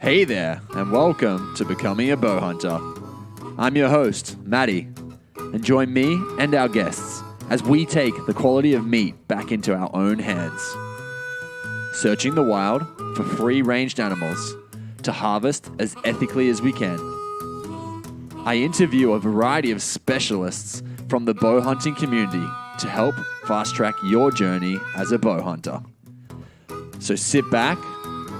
Hey there, and welcome to Becoming a Bowhunter. I'm your host, Matty, and join me and our guests as we take the quality of meat back into our own hands. Searching the wild for free-ranged animals to harvest as ethically as we can. I interview a variety of specialists from the bowhunting community to help fast-track your journey as a bowhunter. So sit back,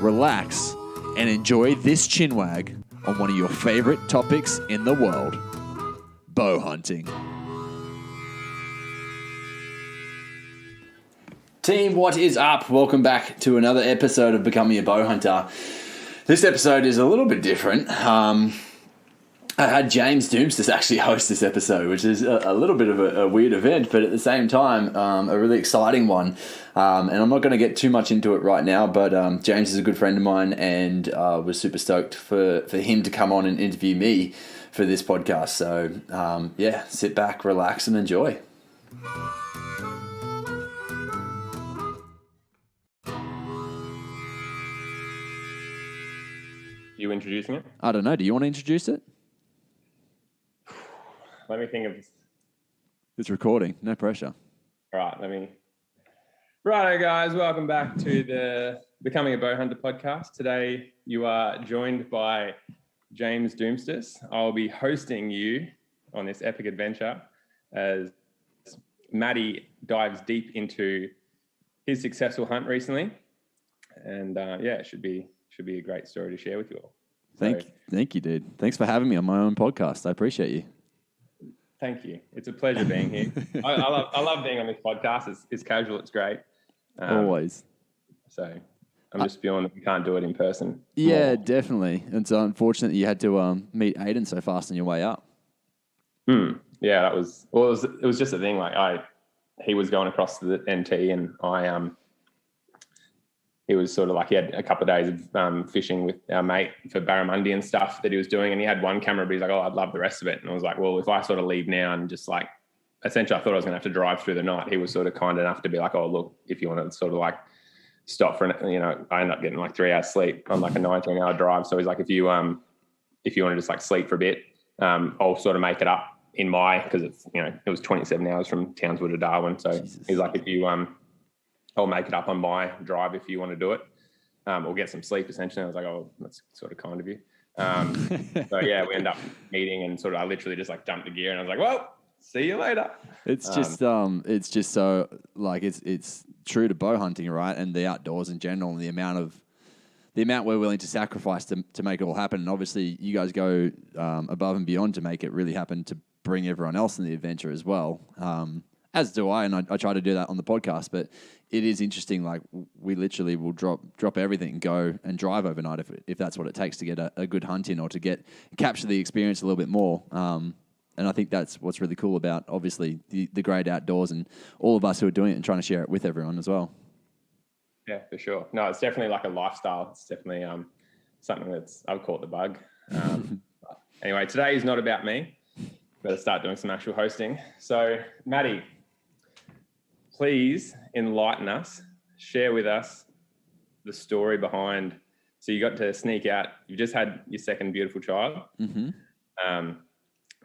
relax, and enjoy this chinwag on one of your favorite topics in the world, bow hunting. Team, what is up? Welcome back to another episode of Becoming a Bowhunter. This episode is a little bit different. I had James Doumtsis actually host this episode, which is a little bit of a weird event, but at the same time, a really exciting one. And I'm not going to get too much into it right now, but James is a good friend of mine, and was super stoked for him to come on and interview me for this podcast. So, yeah, sit back, relax, and enjoy. You introducing it? I don't know. Do you want to introduce it? Let me think of... It's recording. No pressure. All right, Righto, guys. Welcome back to the Becoming a Bowhunter podcast. Today, you are joined by James Doumtsis. I'll be hosting you on this epic adventure as Matty dives deep into his successful hunt recently. And, it should be a great story to share with you all. Thank you, dude. Thanks for having me on my own podcast. I appreciate you. Thank you. It's a pleasure being here. I love being on this podcast. It's casual. It's great. Always. So I'm just feeling that we can't do it in person. Yeah, more. Definitely. It's unfortunate that you had to meet Aiden so fast on your way up. Yeah, it was just a thing. Like he was going across the NT, and he was sort of like, he had a couple of days of fishing with our mate for barramundi and stuff that he was doing. And he had one camera, but he's like, oh, I'd love the rest of it. And I was like, well, if I sort of leave now and just like, essentially I thought I was going to have to drive through the night. He was sort of kind enough to be like, oh, look, if you want to sort of like stop for, I ended up getting like 3 hours sleep on like a 19-hour drive. So he's like, if you want to just like sleep for a bit, I'll sort of make it up in because it's, it was 27 hours from Townsville to Darwin. So Jesus. He's like, if you, I'll make it up on my drive if you want to do it, or get some sleep, essentially. I was like, oh, that's sort of kind of you. So, yeah, we end up meeting, and I literally just like dumped the gear, and I was like, well, see you later. It's just so like it's true to bow hunting, right? And the outdoors in general, and the amount we're willing to sacrifice to make it all happen. And obviously you guys go above and beyond to make it really happen, to bring everyone else in the adventure as well. As do I, and I try to do that on the podcast, but it is interesting. Like, we literally will drop everything and go and drive overnight if that's what it takes to get a good hunt in, or to capture the experience a little bit more. And I think that's what's really cool about, obviously, the great outdoors, and all of us who are doing it and trying to share it with everyone as well. Yeah, for sure. No, it's definitely like a lifestyle. It's definitely something I've caught the bug. Anyway, today is not about me. Better start doing some actual hosting. So, Matty, please enlighten us, share with us the story behind. So you got to sneak out. You just had your second beautiful child. Mm-hmm.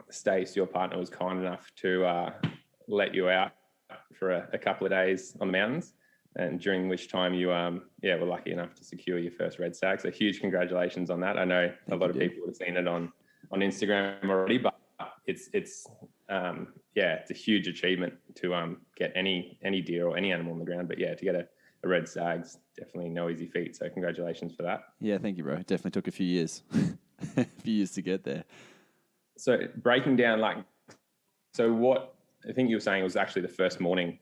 Stace, your partner, was kind enough to let you out for a couple of days on the mountains, and during which time you were lucky enough to secure your first Red Stag. So huge congratulations on that. I know a lot of people have seen it on Instagram already, but it's a huge achievement to get any deer or any animal on the ground. But yeah, to get a Red Stag's definitely no easy feat. So congratulations for that. Yeah, thank you, bro. It definitely took a few years, to get there. So breaking down, so what I think you were saying was actually the first morning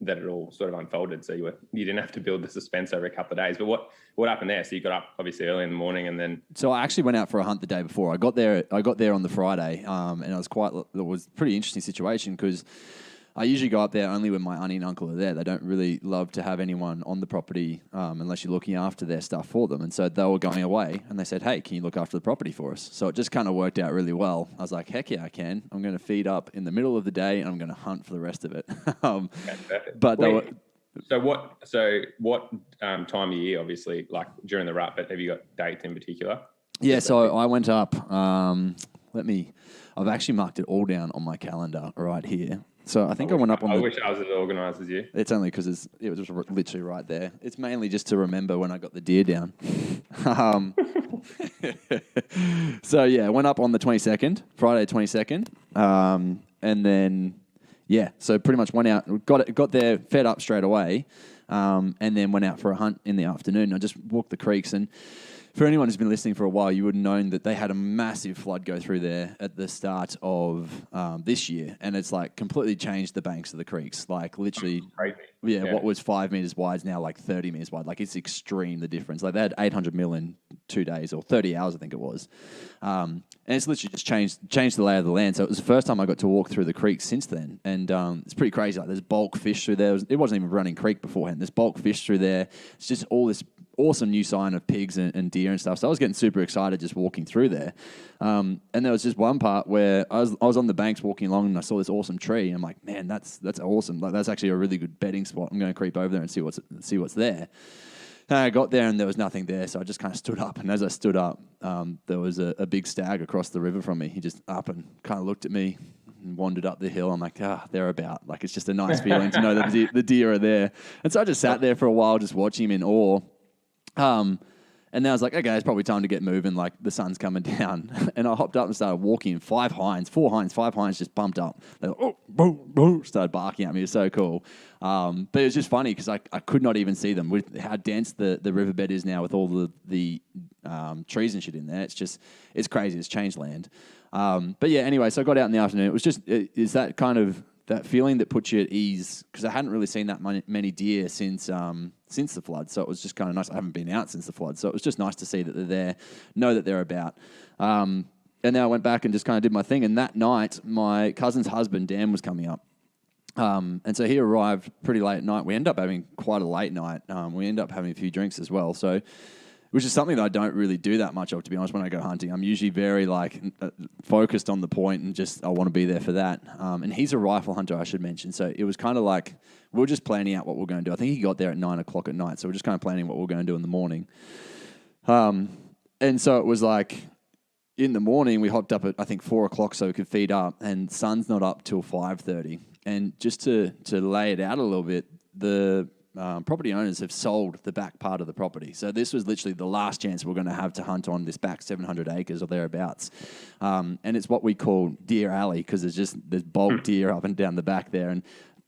that it all sort of unfolded. So you didn't have to build the suspense over a couple of days. But what happened there? So you got up obviously early in the morning, and then... So I actually went out for a hunt the day before. I got there on the Friday, and it was a pretty interesting situation, because I usually go up there only when my auntie and uncle are there. They don't really love to have anyone on the property unless you're looking after their stuff for them. And so they were going away, and they said, hey, can you look after the property for us? So it just kind of worked out really well. I was like, heck yeah, I can. I'm going to feed up in the middle of the day, and I'm going to hunt for the rest of it. So what time of year, obviously, like during the rut, but have you got dates in particular? Yeah, so I went up, I've actually marked it all down on my calendar right here. So I think I went up on I wish I was as organised as you. It's only because it was just literally right there. It's mainly just to remember when I got the deer down. So yeah, I went up on the 22nd, Friday 22nd. And then, yeah, so pretty much went out, got there, fed up straight away, and then went out for a hunt in the afternoon. I just walked the creeks, and for anyone who's been listening for a while, you would have known that they had a massive flood go through there at the start of this year, and it's like completely changed the banks of the creeks. Like literally, Crazy. Yeah, what was 5 meters wide is now like 30 meters wide. Like it's extreme, the difference. Like they had 800 mil in 2 days or 30 hours, I think it was. And it's literally just changed the lay of the land. So it was the first time I got to walk through the creek since then. And it's pretty crazy. Like there's bulk fish through there. It wasn't even running creek beforehand. There's bulk fish through there. It's just all this awesome new sign of pigs and deer and stuff. So I was getting super excited just walking through there. And there was just one part where I was on the banks walking along and I saw this awesome tree. And I'm like, man, that's awesome. Like that's actually a really good bedding spot. I'm going to creep over there and see what's there. And I got there and there was nothing there. So I just kind of stood up. And as I stood up, there was a big stag across the river from me. He just up and kind of looked at me and wandered up the hill. I'm like, they're about. Like it's just a nice feeling to know that the deer are there. And so I just sat there for a while just watching him in awe. And then I was like, okay, it's probably time to get moving. Like the sun's coming down. And I hopped up and started walking. 5 hinds just bumped up. They were, oh, boom, boom, started barking at me. It was so cool. But it was just funny because I could not even see them with how dense the riverbed is now with all the trees and shit in there. It's crazy. It's changed land. But yeah, anyway, so I got out in the afternoon. It was just, is that kind of that feeling that puts you at ease, because I hadn't really seen that many deer since the flood, so it was just kind of nice. I haven't been out since the flood, so it was just nice to see that they're there, know that they're about. And then I went back and just kind of did my thing, and that night, my cousin's husband, Dan, was coming up. And so he arrived pretty late at night. We ended up having quite a late night. We ended up having a few drinks as well, so which is something that I don't really do that much of, to be honest, when I go hunting. I'm usually very focused on the point and just I want to be there for that. And he's a rifle hunter, I should mention. So it was kind of like we were just planning out what we're going to do. I think he got there at 9 o'clock at night. So we're just kind of planning what we're going to do in the morning. And so it was like in the morning we hopped up at, I think, 4 o'clock so we could feed up, and sun's not up till 5:30. And just to lay it out a little bit, the property owners have sold the back part of the property. So this was literally the last chance we're going to have to hunt on this back 700 acres or thereabouts. And it's what we call Deer Alley because there's bulk deer up and down the back there. And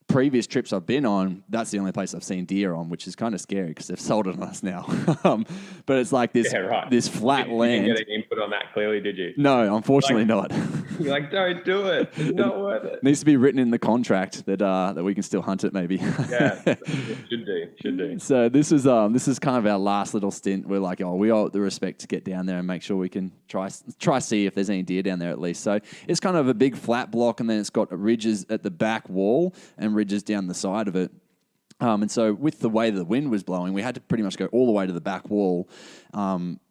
previous trips I've been on, that's the only place I've seen deer on, which is kind of scary because they've sold it on us now. But it's like this flat land. You didn't get any input on that clearly, did you? No, unfortunately not. You're like, don't do it. It's not worth it. It needs to be written in the contract that we can still hunt it maybe. Yeah, it should do. So this is kind of our last little stint. We're like, we owe it the respect to get down there and make sure we can try see if there's any deer down there at least. So it's kind of a big flat block, and then it's got ridges at the back wall and ridges down the side of it. And so with the way the wind was blowing, we had to pretty much go all the way to the back wall.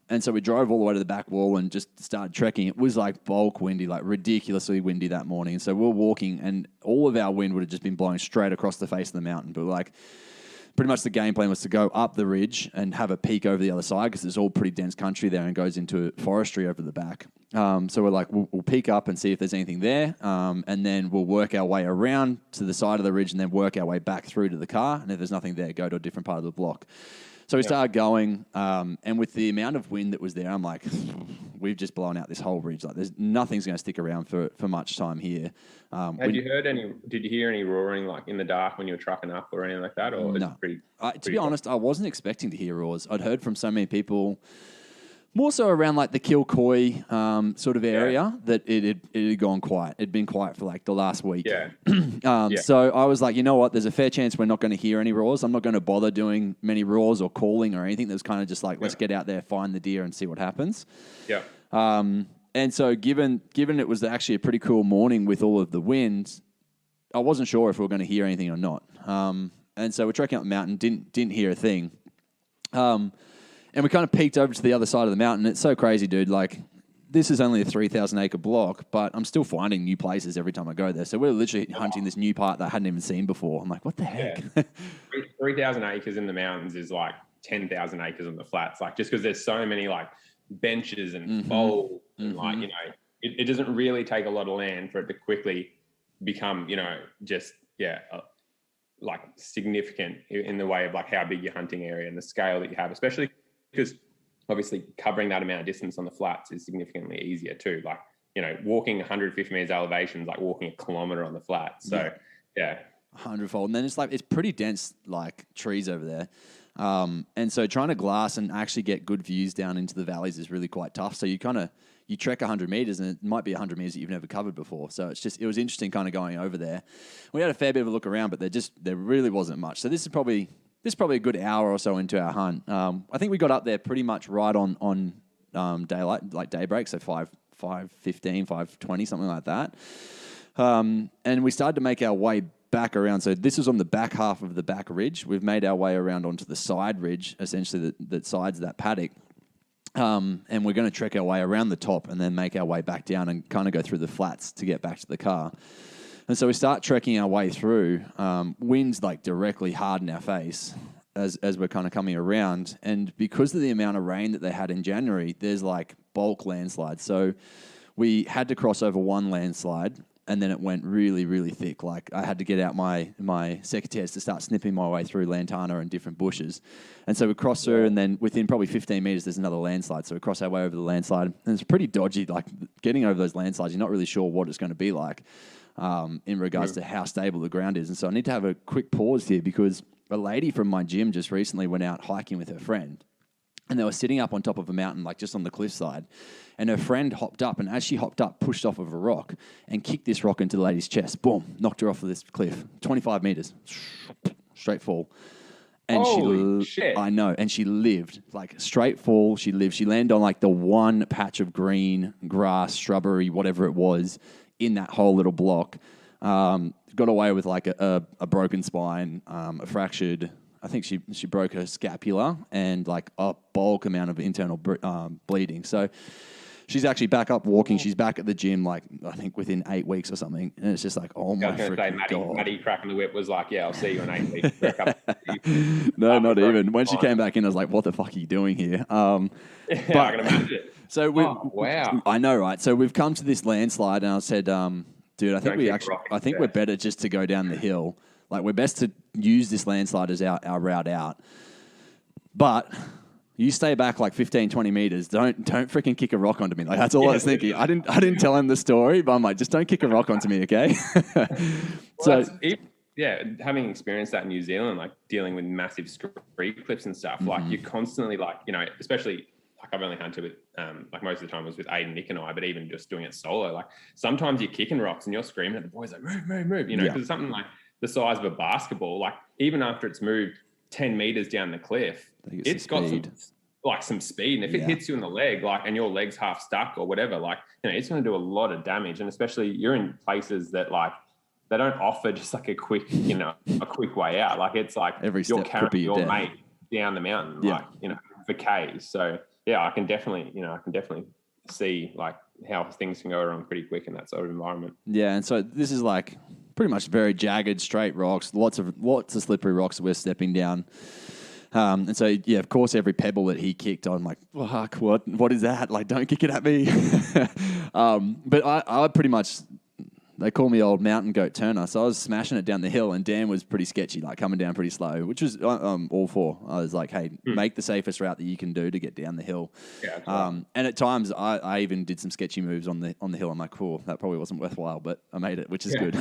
And so we drove all the way to the back wall and just started trekking. It was like bulk windy, like ridiculously windy that morning. And so we were walking and all of our wind would have just been blowing straight across the face of the mountain. But like pretty much the game plan was to go up the ridge and have a peek over the other side because it's all pretty dense country there and goes into forestry over the back. So we're like, we'll peek up and see if there's anything there. And then we'll work our way around to the side of the ridge and then work our way back through to the car. And if there's nothing there, go to a different part of the block. So we started going, and with the amount of wind that was there, I'm like, we've just blown out this whole ridge. Like, nothing's going to stick around for much time here. Did you hear any roaring like in the dark when you were trucking up or anything like that? Or no. To be honest, I wasn't expecting to hear roars. I'd heard from so many people, more so around like the Kilcoy sort of area, that it had gone quiet. It'd been quiet for like the last week. Yeah. So I was like, you know what? There's a fair chance we're not going to hear any roars. I'm not going to bother doing many roars or calling or anything. That was kind of just like, let's get out there, find the deer and see what happens. Yeah. And so given it was actually a pretty cool morning with all of the wind, I wasn't sure if we were going to hear anything or not. And so we're trekking up the mountain, didn't hear a thing. And we kind of peeked over to the other side of the mountain. It's so crazy, dude. Like, this is only a 3,000 acre block, but I'm still finding new places every time I go there. So we're literally hunting this new part that I hadn't even seen before. I'm like, what the heck? Yeah. 3,000 acres in the mountains is like 10,000 acres on the flats. Like, just because there's so many like benches and bowls and like, you know, it doesn't really take a lot of land for it to quickly become, you know, just, like significant in the way of like how big your hunting area and the scale that you have, especially because obviously covering that amount of distance on the flats is significantly easier too. Like, you know, walking 150 meters elevation is like walking a kilometer on the flat. So yeah. 100-fold. And then it's pretty dense, like trees over there. And so trying to glass and actually get good views down into the valleys is really quite tough. So you trek 100 meters and it might be 100 meters that you've never covered before. So it was interesting kind of going over there. We had a fair bit of a look around, but there really wasn't much. So this is probably a good hour or so into our hunt. I think we got up there pretty much right on daylight, like daybreak. So 5:15, 5:20, something like that. And we started to make our way back around. So this is on the back half of the back ridge. We've made our way around onto the side ridge, essentially that sides that paddock. And we're going to trek our way around the top and then make our way back down and kind of go through the flats to get back to the car. And so we start trekking our way through. Wind's like directly hard in our face as we're kind of coming around. And because of the amount of rain that they had in January, there's like bulk landslides. So we had to cross over one landslide, and then it went really, really thick. Like I had to get out my secateurs to start snipping my way through lantana and different bushes. And so we crossed through, and then within probably 15 meters, there's another landslide. So we cross our way over the landslide, and it's pretty dodgy. Like getting over those landslides, you're not really sure what it's going to be like in regards to how stable the ground is. And so I need to have a quick pause here because a lady from my gym just recently went out hiking with her friend. And they were sitting up on top of a mountain, like just on the cliffside. And her friend hopped up, and as she hopped up, pushed off of a rock and kicked this rock into the lady's chest. Boom, knocked her off of this cliff. 25 meters, straight fall. And holy shit. I know, and she lived. Like straight fall, she lived. She landed on like the one patch of green grass, shrubbery, whatever it was, in that whole little block. Got away with like a broken spine, a fractured... I think she broke her scapula and like a bulk amount of internal bleeding. So she's actually back up walking. She's back at the gym, like I think within 8 weeks or something. And it's just like, oh my freaking God. Matty cracking the whip was like, yeah, I'll see you in 8 weeks. No, not even. When she came back in, I was like, what the fuck are you doing here? I can imagine. So wow. I know, right? So we've come to this landslide, and I said, dude, I think we're better just to go down the hill. Like, we're best to use this landslide as our route out. But you stay back like 15, 20 meters. Don't freaking kick a rock onto me. Like, that's all I was thinking. I didn't tell him the story, but I'm like, just don't kick a rock onto me, okay? Having experienced that in New Zealand, like dealing with massive scree clips and stuff, like you're constantly like, you know, especially like I've only hunted with, like most of the time was with Aiden, Nick and I, but even just doing it solo, like sometimes you're kicking rocks and you're screaming at the boys like, move, you know, because something like some size of a basketball, like even after it's moved 10 meters down the cliff, it's got some speed. And if it hits you in the leg, like, and your leg's half stuck or whatever, like, you know, it's going to do a lot of damage. And especially you're in places that like, they don't offer just like a quick way out. Like it's like you're carrying your mate down the mountain, like, you know, for Ks. So yeah, I can definitely see like how things can go wrong pretty quick in that sort of environment. Yeah. And so this is like pretty much very jagged, straight rocks, lots of slippery rocks that we're stepping down. And so, yeah, of course, every pebble that he kicked, I'm like, fuck, what is that? Like, don't kick it at me. But I pretty much, they call me old mountain goat Turner. So I was smashing it down the hill, and Dan was pretty sketchy, like coming down pretty slow, which was all for. I was like, hey, make the safest route that you can do to get down the hill. Yeah, right. And at times, I even did some sketchy moves on the hill. I'm like, cool, that probably wasn't worthwhile, but I made it, which is good.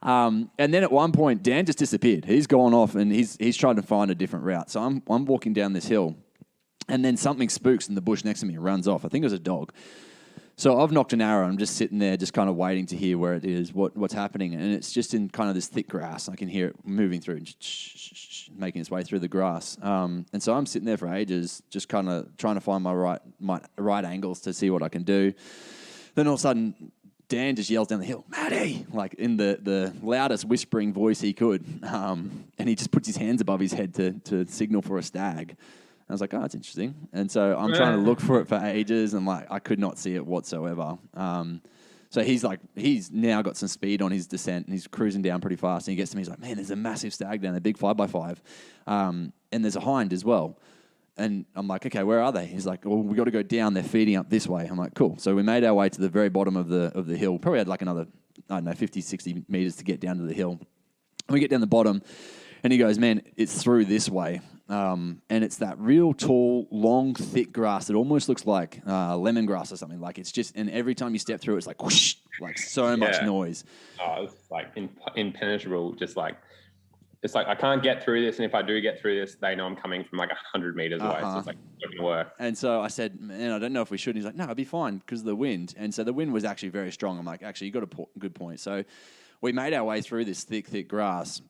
And then at one point, Dan just disappeared. He's gone off, and he's trying to find a different route. So I'm walking down this hill, and then something spooks in the bush next to me and runs off. I think it was a dog. So I've knocked an arrow. I'm just sitting there, just kind of waiting to hear where it is, what's happening. And it's just in kind of this thick grass. I can hear it moving through, making its way through the grass. And so I'm sitting there for ages, just kind of trying to find my right angles to see what I can do. Then all of a sudden, Dan just yells down the hill, Matty, like in the loudest whispering voice he could. And he just puts his hands above his head to signal for a stag. I was like, oh, that's interesting. And so I'm trying to look for it for ages, and like I could not see it whatsoever. So he's now got some speed on his descent, and he's cruising down pretty fast. And he gets to me, he's like, man, there's a massive stag down there, big 5x5, and there's a hind as well. And I'm like, okay, where are they? He's like, well, we got to go down. They're feeding up this way. I'm like, cool. So we made our way to the very bottom of the hill. Probably had like another, I don't know, 50, 60 meters to get down to the hill. And we get down the bottom, and he goes, man, it's through this way. And it's that real tall, long, thick grass that almost looks like lemongrass or something. Like it's just, and every time you step through, it's like whoosh, like so much noise. Oh, it's like impenetrable, just like, it's like, I can't get through this. And if I do get through this, they know I'm coming from like 100 meters away. So it's like, it's not going to work. And so I said, man, I don't know if we should. And he's like, no, it'll be fine because of the wind. And so the wind was actually very strong. I'm like, actually, you got a good point. So we made our way through this thick grass.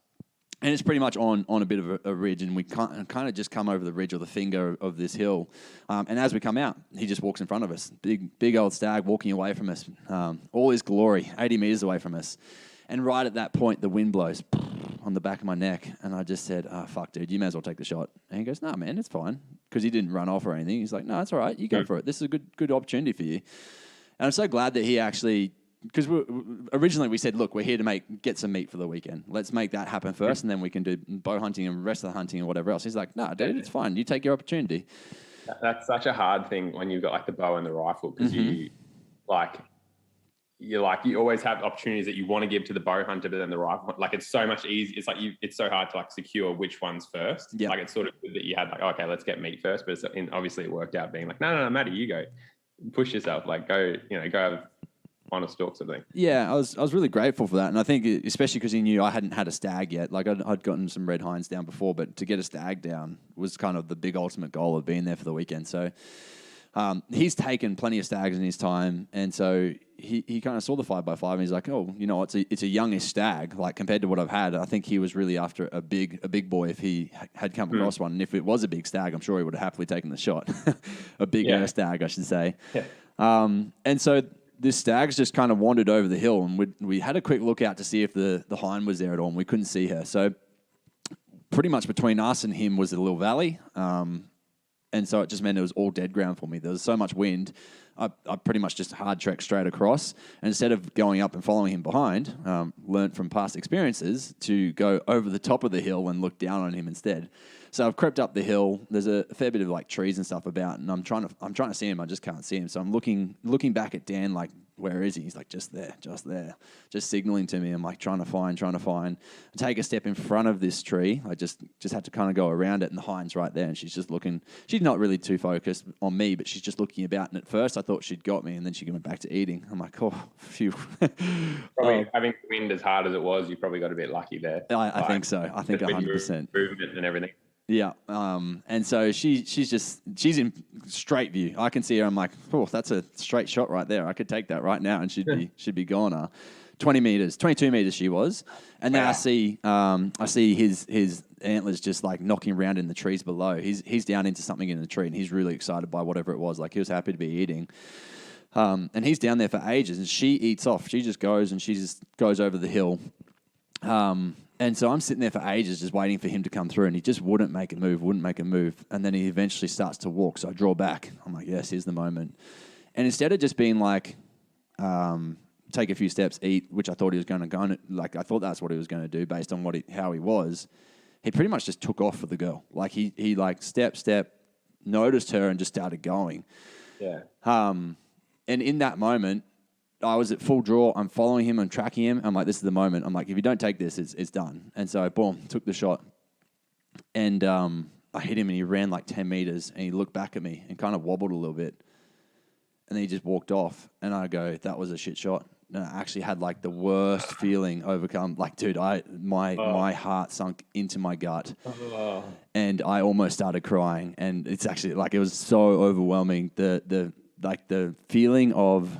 And it's pretty much on a bit of a ridge. And we kind of just come over the ridge or the finger of this hill. And as we come out, he just walks in front of us. Big old stag walking away from us. All his glory, 80 meters away from us. And right at that point, the wind blows on the back of my neck. And I just said, oh, fuck, dude, you may as well take the shot. And he goes, no, man, it's fine. Because he didn't run off or anything. He's like, no, it's all right. You go for it. This is a good opportunity for you. And I'm so glad that he actually, because originally we said, look, we're here to get some meat for the weekend. Let's make that happen first, and then we can do bow hunting and rest of the hunting and whatever else. He's like, no, dude, it's fine. You take your opportunity. That's such a hard thing when you've got like the bow and the rifle, because you always have opportunities that you want to give to the bow hunter, but then the rifle, like it's so much easier. It's like it's so hard to like secure which ones first. Yep. Like it's sort of good that you had like, okay, let's get meat first, but obviously it worked out being like, no, Matty, you go, push yourself, like go have on a stalk sort of thing. Yeah, I was really grateful for that, and I think especially because he knew I hadn't had a stag yet. Like I'd gotten some red hinds down before, but to get a stag down was kind of the big ultimate goal of being there for the weekend. So. He's taken plenty of stags in his time, and so he kind of saw the 5x5, and he's like, oh, you know, it's a youngish stag, like compared to what I've had. I think he was really after a big boy if he had come across one, and if it was a big stag, I'm sure he would have happily taken the shot. A bigger stag, I should say. Yeah. And so this stag's just kind of wandered over the hill, and we had a quick look out to see if the hind was there at all, and we couldn't see her. So pretty much between us and him was a little valley. And so it just meant it was all dead ground for me. There was so much wind, I pretty much just hard trekked straight across. And instead of going up and following him behind, learned from past experiences to go over the top of the hill and look down on him instead. So I've crept up the hill. There's a fair bit of like trees and stuff about, and I'm trying to see him. I just can't see him. So I'm looking back at Dan, like, where is he? He's like, just there, just signaling to me. I'm like trying to find. I take a step in front of this tree. I just had to kind of go around it, and the hind's right there, and she's just looking. She's not really too focused on me, but she's just looking about. And at first I thought she'd got me, and then she went back to eating. I'm like, oh, phew. Probably having the wind as hard as it was, you probably got a bit lucky there. I think so. I think 100%. Movement and everything. Yeah, and so she's in straight view. I can see her. I'm like, oh, that's a straight shot right there. I could take that right now, and she'd be gone. 22 meters she was, and then I see his antlers just like knocking around in the trees below. He's down into something in the tree, and he's really excited by whatever it was. Like he was happy to be eating. And he's down there for ages, and she eats off. She just goes over the hill. And so I'm sitting there for ages just waiting for him to come through, and he just wouldn't make a move. And then he eventually starts to walk, so I draw back. I'm like, yes, here's the moment. And instead of just being like, take a few steps, eat, which I thought he was going to go, like I thought that's what he was going to do based on how he was, he pretty much just took off for the girl. Like he like step, noticed her and just started going. Yeah. And in that moment, I was at full draw. I'm following him. I'm tracking him. I'm like, this is the moment. I'm like, if you don't take this, it's done. And so, boom, took the shot. And I hit him, and he ran like 10 meters, and he looked back at me and kind of wobbled a little bit. And then he just walked off. And I go, that was a shit shot. And I actually had like the worst feeling overcome. Like, dude, my heart sunk into my gut. And I almost started crying. And it's actually like, it was so overwhelming. The feeling of,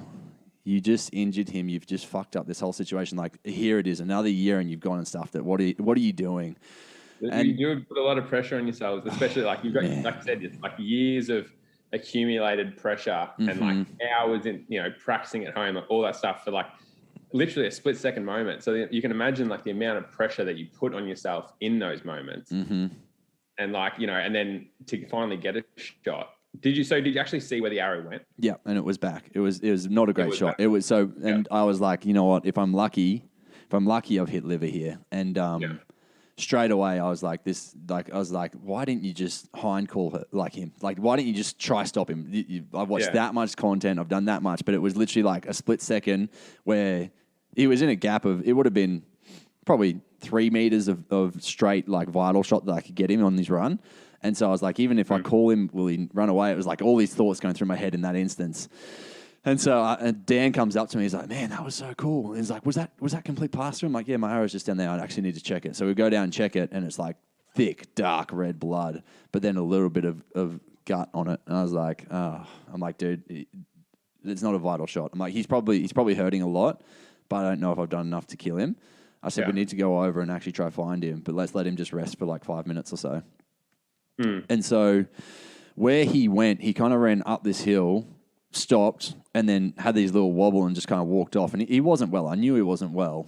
you just injured him. You've just fucked up this whole situation. Like, here it is, another year, and you've gone and stuffed it. What are you doing? And you put a lot of pressure on yourselves, especially like you've got, like I said, it's like years of accumulated pressure and like hours in, practicing at home, like all that stuff for like literally a split second moment. So you can imagine like the amount of pressure that you put on yourself in those moments. And like, and then to finally get a shot. Did you actually see where the arrow went? Yeah, and it was back. It was not a great shot. Back. It was so, and I was like, you know what? If I'm lucky, I've hit liver here. And straight away, I was like, why didn't you just hind call her like him? Like, why didn't you just try stop him? I've watched that much content. I've done that much, but it was literally like a split second where he was in a gap of, it would have been probably 3 meters of straight, like, vital shot that I could get him on his run. And so I was like, even if I call him, will he run away? It was like all these thoughts going through my head in that instance. And so Dan comes up to me. He's like, man, that was so cool. And he's like, was that complete pass through? I'm like, yeah, my arrow's just down there. I actually need to check it. So we go down and check it, and it's like thick, dark red blood, but then a little bit of gut on it. And I was like, oh, I'm like, dude, it's not a vital shot. I'm like, he's probably hurting a lot, but I don't know if I've done enough to kill him. I said, we need to go over and actually try find him, but let's let him just rest for like 5 minutes or so. And so where he went, he kind of ran up this hill, stopped, and then had these little wobble and just kind of walked off. And he wasn't well. I knew he wasn't well.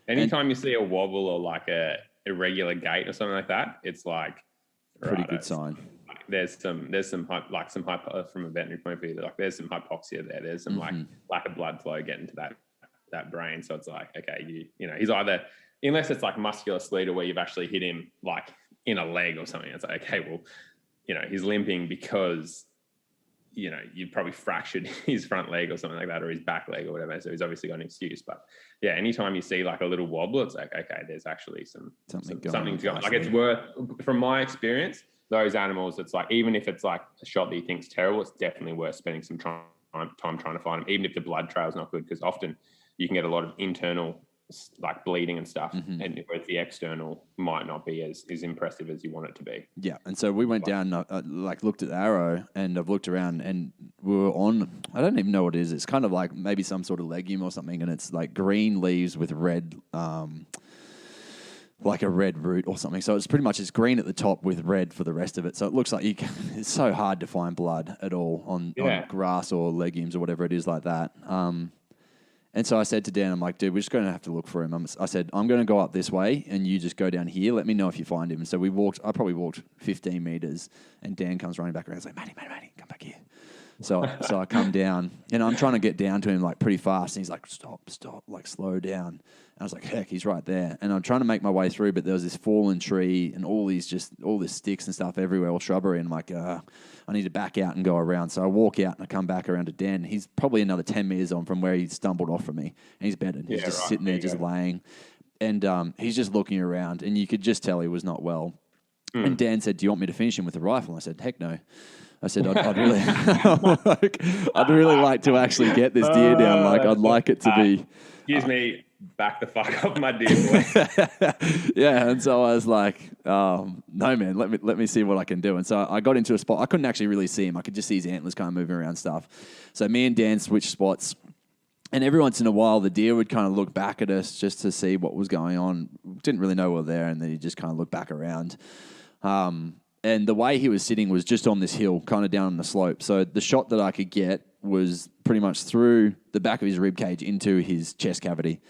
Anytime you see a wobble or like a irregular gait or something like that, it's like pretty good sign. There's some from a veterinary point of view, like there's some hypoxia there. There's some like lack of blood flow getting to that brain. So it's like, okay, he's either, unless it's like musculoskeletal where you've actually hit him like in a leg or something, it's like, okay, well, he's limping because you've probably fractured his front leg or something like that, or his back leg or whatever. So he's obviously got an excuse. But yeah, anytime you see like a little wobble, it's like, okay, there's actually something going on. Like, it's worth, from my experience, those animals, it's like, even if it's like a shot that you think's terrible, it's definitely worth spending some time trying to find them, even if the blood trail's not good, because often you can get a lot of internal like bleeding and stuff, and whereas the external might not be as impressive as you want it to be. Yeah, and so we went down, looked at the arrow, and I've looked around, and we were on, I don't even know what it is. It's kind of like maybe some sort of legume or something, and it's like green leaves with red, like a red root or something. So it's pretty much, it's green at the top with red for the rest of it. So it looks like it's so hard to find blood at all on grass or legumes or whatever it is like that. And so I said to Dan, I'm like, dude, we're just going to have to look for him. I said, I'm going to go up this way and you just go down here. Let me know if you find him. And so I probably walked 15 meters, and Dan comes running back around. He's like, Matty, come back here. So I come down, and I'm trying to get down to him like pretty fast. And he's like, stop, like slow down. And I was like, heck, he's right there. And I'm trying to make my way through, but there was this fallen tree and all this sticks and stuff everywhere, all shrubbery. And I'm like, I need to back out and go around. So I walk out and I come back around to Dan. He's probably another 10 meters on from where he stumbled off from me. And he's bedded. He's just sitting there, just laying. And he's just looking around, and you could just tell he was not well. And Dan said, do you want me to finish him with a rifle? And I said, heck no. I said, I'd really, I'd really like to actually get this deer down. Like, I'd like it to be. Excuse me, back the fuck up, my dear boy. Yeah, and so I was like, no, man, let me see what I can do. And so I got into a spot. I couldn't actually really see him. I could just see his antlers kind of moving around stuff. So me and Dan switched spots. And every once in a while, the deer would kind of look back at us just to see what was going on. Didn't really know we were there, and then he'd just kind of look back around. And the way he was sitting was just on this hill, kind of down on the slope. So the shot that I could get was pretty much through the back of his rib cage into his chest cavity,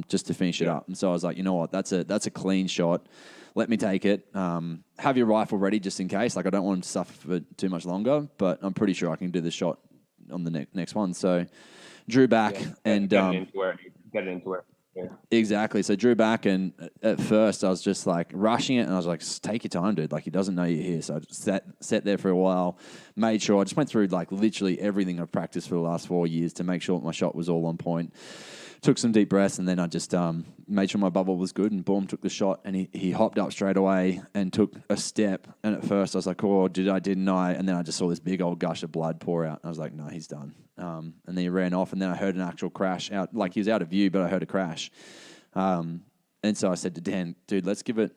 just to finish it up. And so I was like, you know what, that's a clean shot. Let me take it. Have your rifle ready just in case. Like, I don't want him to suffer for too much longer, but I'm pretty sure I can do the shot on the next one. So drew back and get it into it. Yeah. Exactly. So drew back, and at first I was just like rushing it, and I was like, take your time, dude. Like, he doesn't know you're here. So I just sat there for a while, made sure. I just went through like literally everything I've practiced for the last 4 years to make sure my shot was all on point. Took some deep breaths, and then I just made sure my bubble was good, and boom, took the shot. And he hopped up straight away and took a step. And at first I was like, oh, didn't I? And then I just saw this big old gush of blood pour out. And I was like, no, he's done. And then he ran off, and then I heard an actual crash out. Like, he was out of view, but I heard a crash. And so I said to Dan, dude, let's give it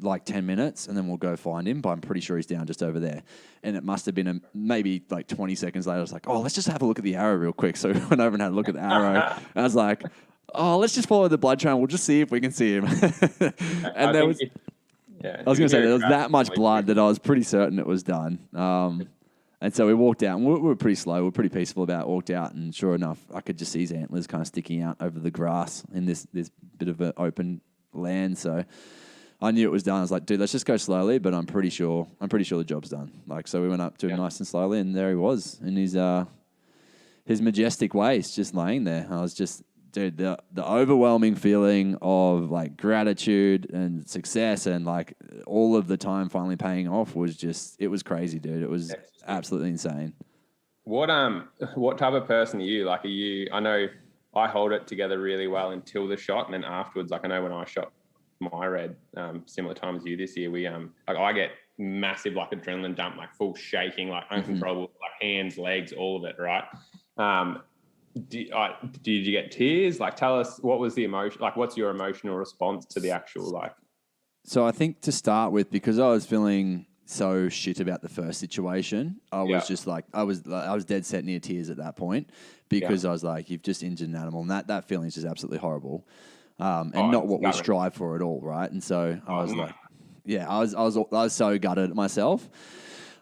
like 10 minutes, and then we'll go find him. But I'm pretty sure he's down just over there. And it must have been maybe like 20 seconds later. I was like, oh, let's just have a look at the arrow real quick. So we went over and had a look at the arrow. And I was like, oh, let's just follow the blood trail. We'll just see if we can see him. And there was, I was going to say, there was that much blood that I was pretty certain it was done. And so we walked out, and we were pretty slow. We were pretty peaceful about it. Walked out, and sure enough, I could just see his antlers kind of sticking out over the grass in this bit of an open land. So I knew it was done. I was like, dude, let's just go slowly, but I'm pretty sure the job's done. Like, so we went up to him nice and slowly, and there he was in his majestic waist, just laying there. I was just, dude, the overwhelming feeling of like gratitude and success and like all of the time finally paying off was just, it was crazy, dude. It was absolutely insane. What type of person are you? Like, I know I hold it together really well until the shot, and then afterwards, like I know when I shot my red, similar time as you this year, we like I get massive like adrenaline dump, like full shaking, like uncontrollable, like hands, legs, all of it, right? Did you get tears? Like, tell us, what was the emotion? Like, what's your emotional response to the actual like? So I think to start with, because I was feeling so shit about the first situation, I was just like, I was dead set near tears at that point, because I was like, you've just injured an animal, and that feeling is just absolutely horrible. And not what we strive for at all, right? And so I was like, I was so gutted at myself.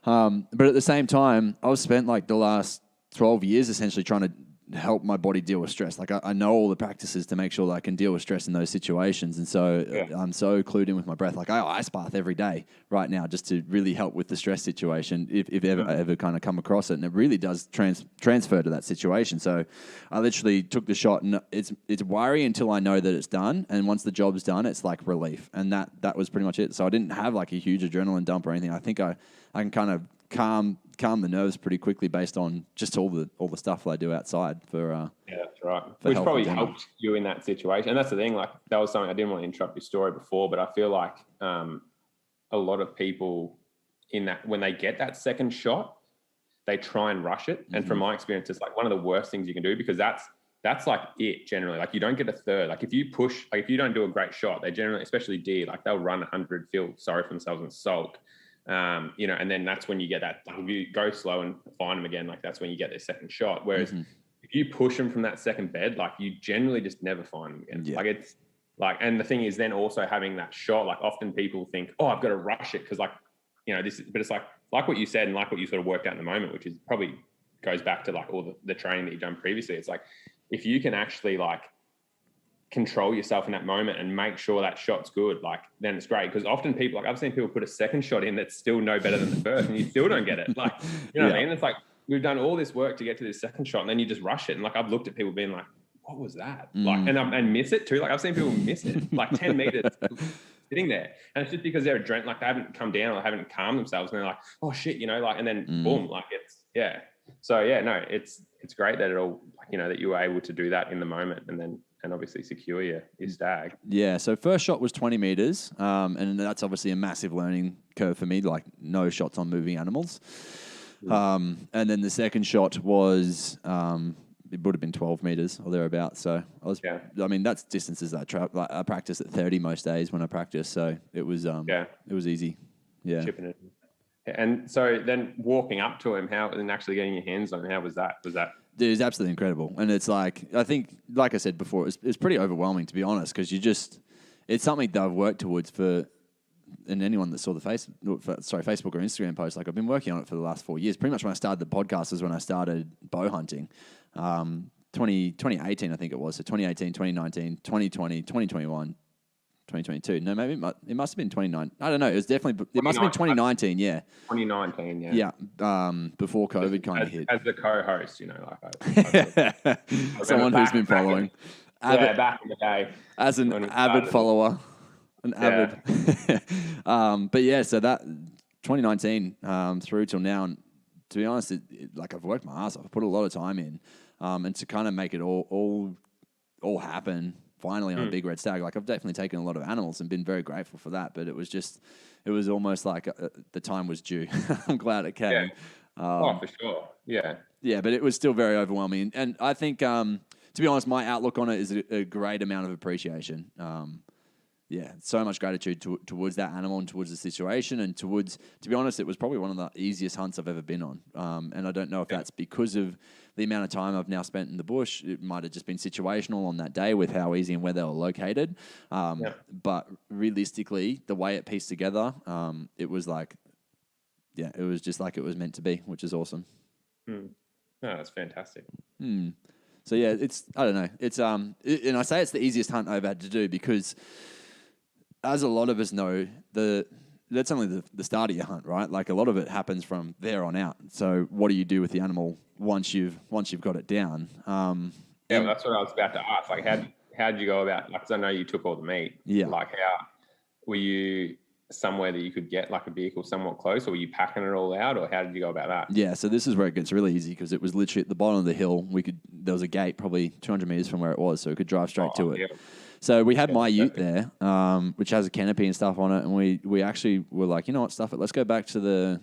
But at the same time, I was spent like the last 12 years essentially trying to help my body deal with stress. Like I know all the practices to make sure that I can deal with stress in those situations. And so I'm so clued in with my breath. Like I ice bath every day right now just to really help with the stress situation if ever kind of come across it. And it really does transfer to that situation. So I literally took the shot, and it's worry until I know that it's done. And once the job's done, it's like relief. And that was pretty much it. So I didn't have like a huge adrenaline dump or anything. I think I can kind of calm the nerves pretty quickly based on just all the stuff that I do outside for that's right. Which probably helped you in that situation. And that's the thing, like that was something I didn't want to interrupt your story before, but I feel like a lot of people in that, when they get that second shot, they try and rush it. And from my experience, it's like one of the worst things you can do, because that's like it generally. Like you don't get a third. Like if you push, like if you don't do a great shot, they generally, especially deer, like they'll run 100, feel sorry for themselves and sulk. And then that's when you get that, like if you go slow and find them again, like that's when you get their second shot. Whereas if you push them from that second bed, like you generally just never find them again. Like it's like, and the thing is then also having that shot, like often people think, oh, I've got to rush it. Cause like, but it's like what you said and like what you sort of worked out in the moment, which is probably goes back to like all the training that you've done previously. It's like, if you can actually like control yourself in that moment and make sure that shot's good, like then it's great. Because often people, like I've seen people put a second shot in that's still no better than the first, and you still don't get it. Like, you know what I mean? It's like we've done all this work to get to this second shot, and then you just rush it. And like I've looked at people being like, what was that? Like, and miss it too. Like I've seen people miss it, like 10 meters sitting there, and it's just because they're adrenaline, like they haven't come down or haven't calmed themselves, and they're like, oh shit, like, and then boom, like it's So it's great that it all, that you were able to do that in the moment, and obviously secure your stag. Yeah, so first shot was 20 meters, and that's obviously a massive learning curve for me, like no shots on moving animals. And then the second shot was, it would have been 12 meters or thereabouts. So I mean, that's distances that I practice at 30 most days when I practice. So it was easy. Yeah. Chipping it. And so then walking up to him, and actually getting your hands on him, how was that? Dude, it's absolutely incredible. And it's like, I think, like I said before, it's pretty overwhelming, to be honest, because it's something that I've worked towards and anyone that saw the Facebook or Instagram post, like I've been working on it for the last 4 years. Pretty much when I started the podcast is when I started bow hunting. 2018, I think it was. So 2018, 2019, 2020, 2021, 2022. No, maybe it must have been 2019. I don't know. It must have been 2019, yeah. 2019, yeah. Yeah, before COVID kind of hit. As the co-host, someone who's been following. Back in the day. As an avid follower. Avid. But yeah, so that 2019 through till now, and to be honest, like I've worked my ass off. I've put a lot of time in, and to kind of make it all happen finally on a big red stag. Like I've definitely taken a lot of animals and been very grateful for that. But it was almost like the time was due. I'm glad it came. Yeah. For sure. Yeah. Yeah, but it was still very overwhelming. And I think, to be honest, my outlook on it is a great amount of appreciation. So much gratitude towards that animal and towards the situation, and to be honest, it was probably one of the easiest hunts I've ever been on. And I don't know if that's because of the amount of time I've now spent in the bush. It might have just been situational on that day with how easy and where they were located. But realistically, the way it pieced together, it was like, it was just like it was meant to be, which is awesome. No, that's fantastic. So I don't know. It's and I say it's the easiest hunt I've had to do because as a lot of us know, that's only the start of your hunt, right? Like a lot of it happens from there on out. So what do you do with the animal once you've got it down? That's what I was about to ask. Like, how did you go about? Like, 'cause I know you took all the meat. Yeah. Like, how were you somewhere that you could get like a vehicle somewhat close, or were you packing it all out, or how did you go about that? Yeah, so this is where it gets really easy because it was literally at the bottom of the hill. There was a gate probably 200 meters from where it was, so we could drive straight to it. Yeah. So we had my ute there, which has a canopy and stuff on it, and we actually were like, you know what, stuff it. Let's go back to the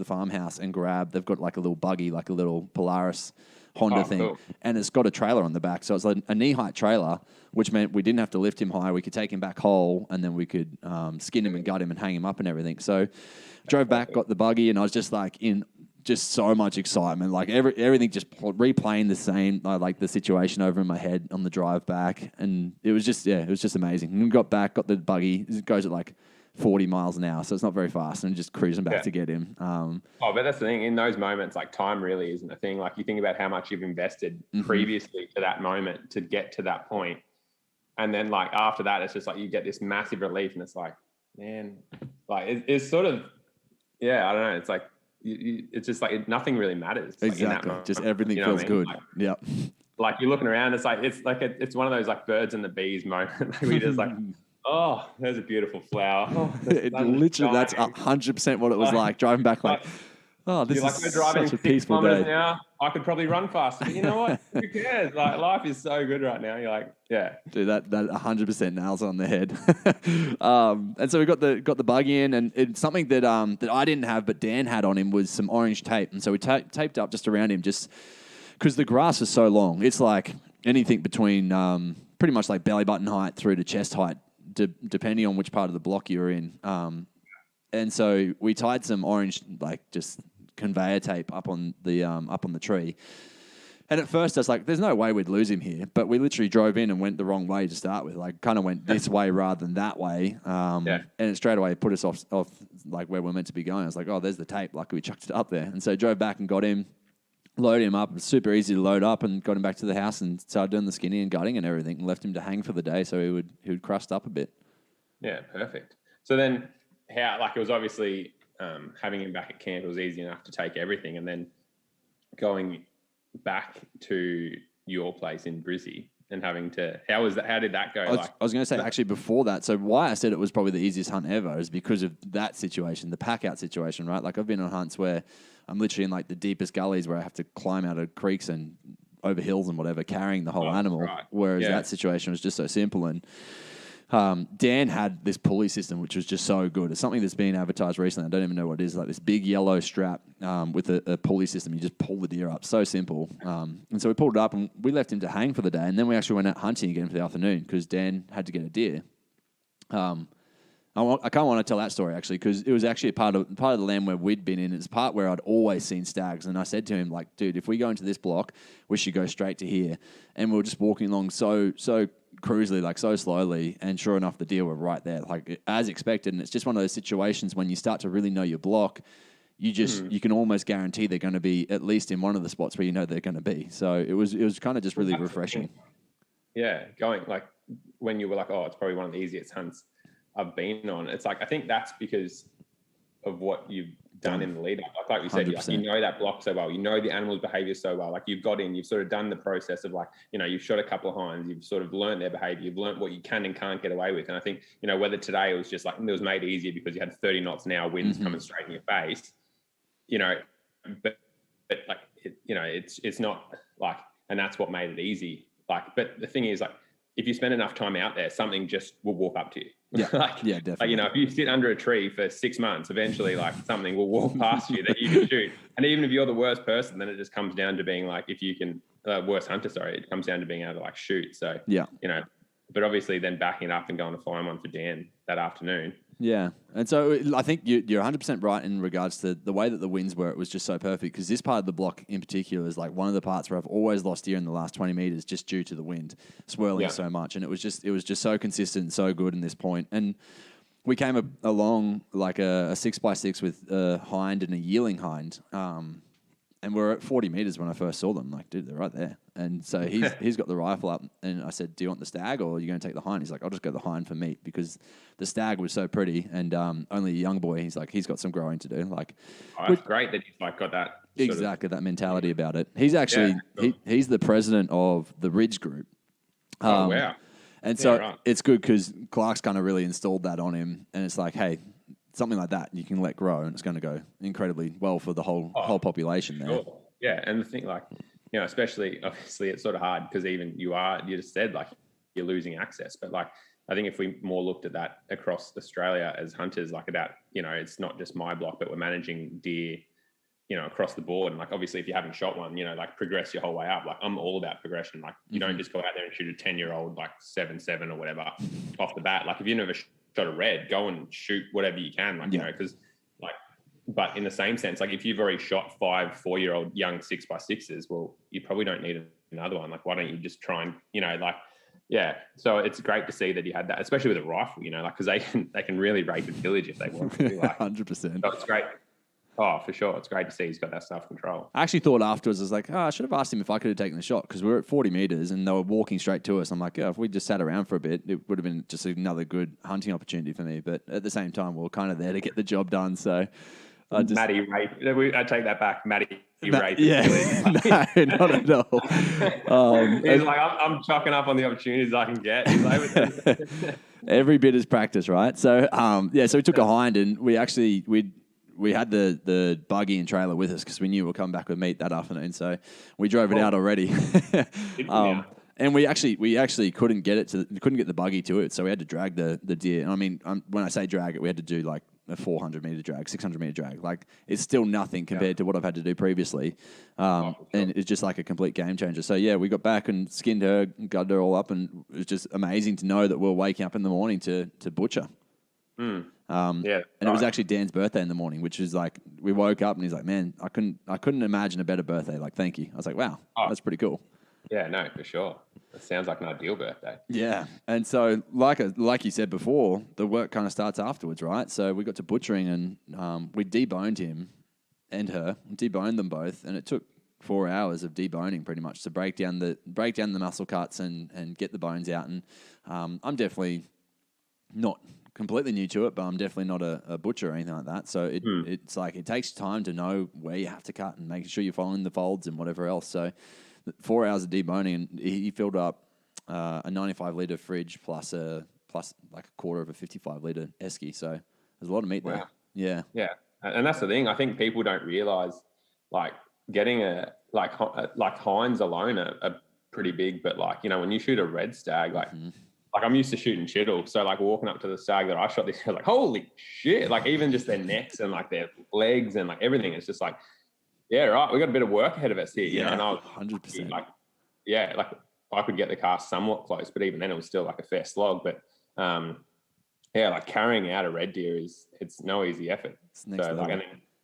farmhouse and grab. They've got like a little buggy, like a little Polaris Honda thing, cool. And it's got a trailer on the back, so it's like a knee-height trailer, which meant we didn't have to lift him high. We could take him back whole, and then we could skin him and gut him and hang him up and everything. So drove back, got the buggy, and I was just like in just so much excitement, like everything just replaying the same, like the situation over in my head on the drive back, and it was just amazing. And we got back, got the buggy, it goes at like 40 miles an hour, so it's not very fast, and just cruising back to get him. But that's the thing, in those moments, like time really isn't a thing. Like you think about how much you've invested previously to that moment to get to that point, and then like after that, it's just like you get this massive relief, and it's like, man, like it's sort of, I don't know, it's like it's just like nothing really matters. Exactly, like just everything feels good. Like, like you're looking around, it's it's one of those like birds and the bees moment. Like we just like, oh, there's a beautiful flower. Oh, literally, that's 100% what it was like driving back. Like, oh, this is such a peaceful day. Now I could probably run faster, but you know what? Who cares? Like life is so good right now. You're like, dude, that 100% nails on the head. And so we got the buggy in, and it's something that I didn't have, but Dan had on him was some orange tape, and so we taped up just around him, just because the grass is so long. It's like anything between pretty much like belly button height through to chest height, depending on which part of the block you're in. And so we tied some orange, like just conveyor tape up on the tree. And at first I was like, there's no way we'd lose him here. But we literally drove in and went the wrong way to start with. Like kind of went this way rather than that way. And it straight away put us off like where we're meant to be going. I was like, oh, there's the tape. Like we chucked it up there. And so drove back and got him, loaded him up. It was super easy to load up, and got him back to the house and started doing the skinning and gutting and everything, and left him to hang for the day so he would crust up a bit. Yeah, perfect. So then how, like it was obviously having him back at camp, it was easy enough to take everything, and then going back to your place in Brizzy and having to, how did that go? I was going to say actually before that, so why I said it was probably the easiest hunt ever is because of that situation, the pack out situation, right? Like I've been on hunts where I'm literally in like the deepest gullies where I have to climb out of creeks and over hills and whatever, carrying the whole animal. Right. Whereas that situation was just so simple. And Dan had this pulley system, which was just so good. It's something that's been advertised recently. I don't even know what it is. Like this big yellow strap with a pulley system. You just pull the deer up. So simple. And so we pulled it up and we left him to hang for the day. And then we actually went out hunting again for the afternoon because Dan had to get a deer. I can't want to tell that story actually because it was actually a part of the land where we'd been in. It's a part where I'd always seen stags, and I said to him like, "Dude, if we go into this block, we should go straight to here." And we were just walking along so cruisily, like so slowly, and sure enough, the deer were right there, like as expected. And it's just one of those situations when you start to really know your block, you can almost guarantee they're going to be at least in one of the spots where you know they're going to be. So it was kind of just really refreshing. Yeah, going like when you were like, "Oh, it's probably one of the easiest hunts I've been on." It's like I think that's because of what you've done in the lead up. Like we said, you know that block so well. You know the animal's behavior so well. Like you've got in, you've sort of done the process of like, you know, you've shot a couple of hinds, you've sort of learned their behavior, you've learned what you can and can't get away with. And I think, you know, whether today it was just like it was made easier because you had 30 knots an hour winds coming straight in your face, you know, but like you know, it's not like, and that's what made it easy. Like, but the thing is, like, if you spend enough time out there, something just will walk up to you. Yeah, definitely. Like, you know, if you sit under a tree for 6 months, eventually, like, something will walk past you that you can shoot. And even if you're the worst person, then it just comes down to being like, if you can, worst hunter, sorry, it comes down to being able to like shoot. So, you know, but obviously then backing it up and going to find one for Dan that afternoon. Yeah. And so I think you're 100% right in regards to the way that the winds were. It was just so perfect because this part of the block in particular is like one of the parts where I've always lost deer in the last 20 meters just due to the wind swirling so much. And it was just so consistent and so good in this point. And we came along like a 6x6 with a hind and a yearling hind. and we're at 40 meters when I first saw them. Like, dude, they're right there. And so he's got the rifle up, and I said, do you want the stag or are you going to take the hind? He's like, I'll just go the hind for meat, because the stag was so pretty, and only a young boy. He's like, he's got some growing to do. Like, it's great that he's like got that exactly that mentality about it. He's actually he's the president of the Ridge Group. Wow. And so it's good because Clark's kind of really installed that on him, and it's like, hey, something like that you can let grow, and it's going to go incredibly well for the whole population there. Sure. Yeah, and the thing, like, you know, especially obviously it's sort of hard because even you just said like you're losing access, but like I think if we more looked at that across Australia as hunters, like about, you know, it's not just my block, but we're managing deer, you know, across the board. And like obviously if you haven't shot one, you know, like progress your whole way up. Like I'm all about progression. Like you don't just go out there and shoot a 10-year-old like 7.7 or whatever off the bat. Like if you never shot a red, go and shoot whatever you can, like, you know, because like, but in the same sense, like if you've already shot 5-4-year-old young 6x6s, well, you probably don't need another one. Like, why don't you just try and, you know, like, yeah. So it's great to see that you had that, especially with a rifle, you know, like, cause they can really rape the village if they want to. Like, 100%. So it's great. Oh, for sure. It's great to see he's got that self-control. I actually thought afterwards, I was like, I should have asked him if I could have taken the shot, because we were at 40 meters and they were walking straight to us. I'm like, yeah, if we just sat around for a bit, it would have been just another good hunting opportunity for me. But at the same time, we were kind of there to get the job done. So Matty raped. I take that back. Matty raped. Yeah, no, not at all. He's like, I'm chalking up on the opportunities I can get. He's like, every bit is practice, right? So, so we took a hind, and we had the buggy and trailer with us because we knew we'll come back with meat that afternoon. So we drove it out already. And we actually couldn't get the buggy to it, so we had to drag the deer. And I mean, when I say drag it, we had to do like a 400 meter drag, 600 meter drag. Like, it's still nothing compared to what I've had to do previously. And it's just like a complete game changer. So yeah, we got back and skinned her, gutted her all up, and it was just amazing to know that we're waking up in the morning to butcher. And it was actually Dan's birthday in the morning, which is like, we woke up and he's like, man, I couldn't imagine a better birthday. Like, thank you. I was like, wow, that's pretty cool. Yeah, no, for sure. It sounds like an ideal birthday. Yeah. And so like you said before, the work kind of starts afterwards, right? So we got to butchering, and we deboned him and her, deboned them both. And it took 4 hours of deboning pretty much to break down the muscle cuts and get the bones out. And I'm definitely not completely new to it, but I'm definitely not a butcher or anything like that. So it's like, it takes time to know where you have to cut and making sure you're following the folds and whatever else. So 4 hours of deboning, and he filled up a 95 litre fridge plus like a quarter of a 55 litre esky. So there's a lot of meat there. Yeah. Yeah. And that's the thing. I think people don't realize, like, getting like hinds alone are pretty big, but like, you know, when you shoot a red stag, like, like I'm used to shooting chittle. So like walking up to the stag that I shot this year, like, holy shit. Like even just their necks and like their legs and like everything, it's just like, yeah, right. We got a bit of work ahead of us here. You know, and I was 100%. Like, yeah, like I could get the cast somewhat close, but even then it was still like a fair slog. But yeah, like carrying out a red deer it's no easy effort. So like,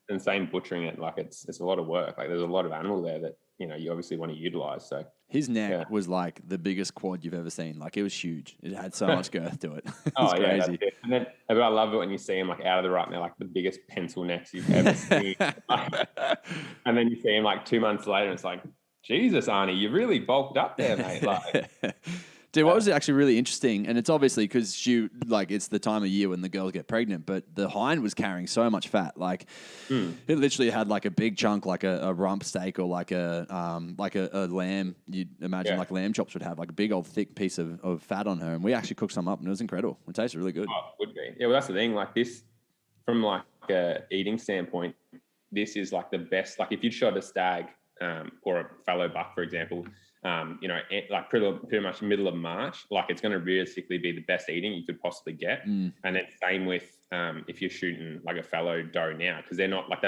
and same butchering it, like it's a lot of work. Like there's a lot of animal there that, you know, you obviously want to utilize. So his neck was like the biggest quad you've ever seen. Like it was huge. It had so much girth to it. Oh yeah, crazy. And then, but I love it when you see him like out of the rut and they're like the biggest pencil necks you've ever seen. And then you see him like 2 months later and it's like, Jesus, Arnie, you really bulked up there, mate. Like, dude, what was actually really interesting, and it's obviously because it's the time of year when the girls get pregnant, but the hind was carrying so much fat. Like, it literally had like a big chunk, like a rump steak or like a lamb. You'd imagine like lamb chops would have, like a big old thick piece of fat on her. And we actually cooked some up, and it was incredible. It tasted really good. Oh, it would be. Yeah, well, that's the thing. Like this, from like a eating standpoint, this is like the best. Like if you'd shot a stag or a fallow buck, for example, you know, like pretty much middle of March, like it's going to realistically be the best eating you could possibly get. And then same with if you're shooting like a fallow doe now, because they're not like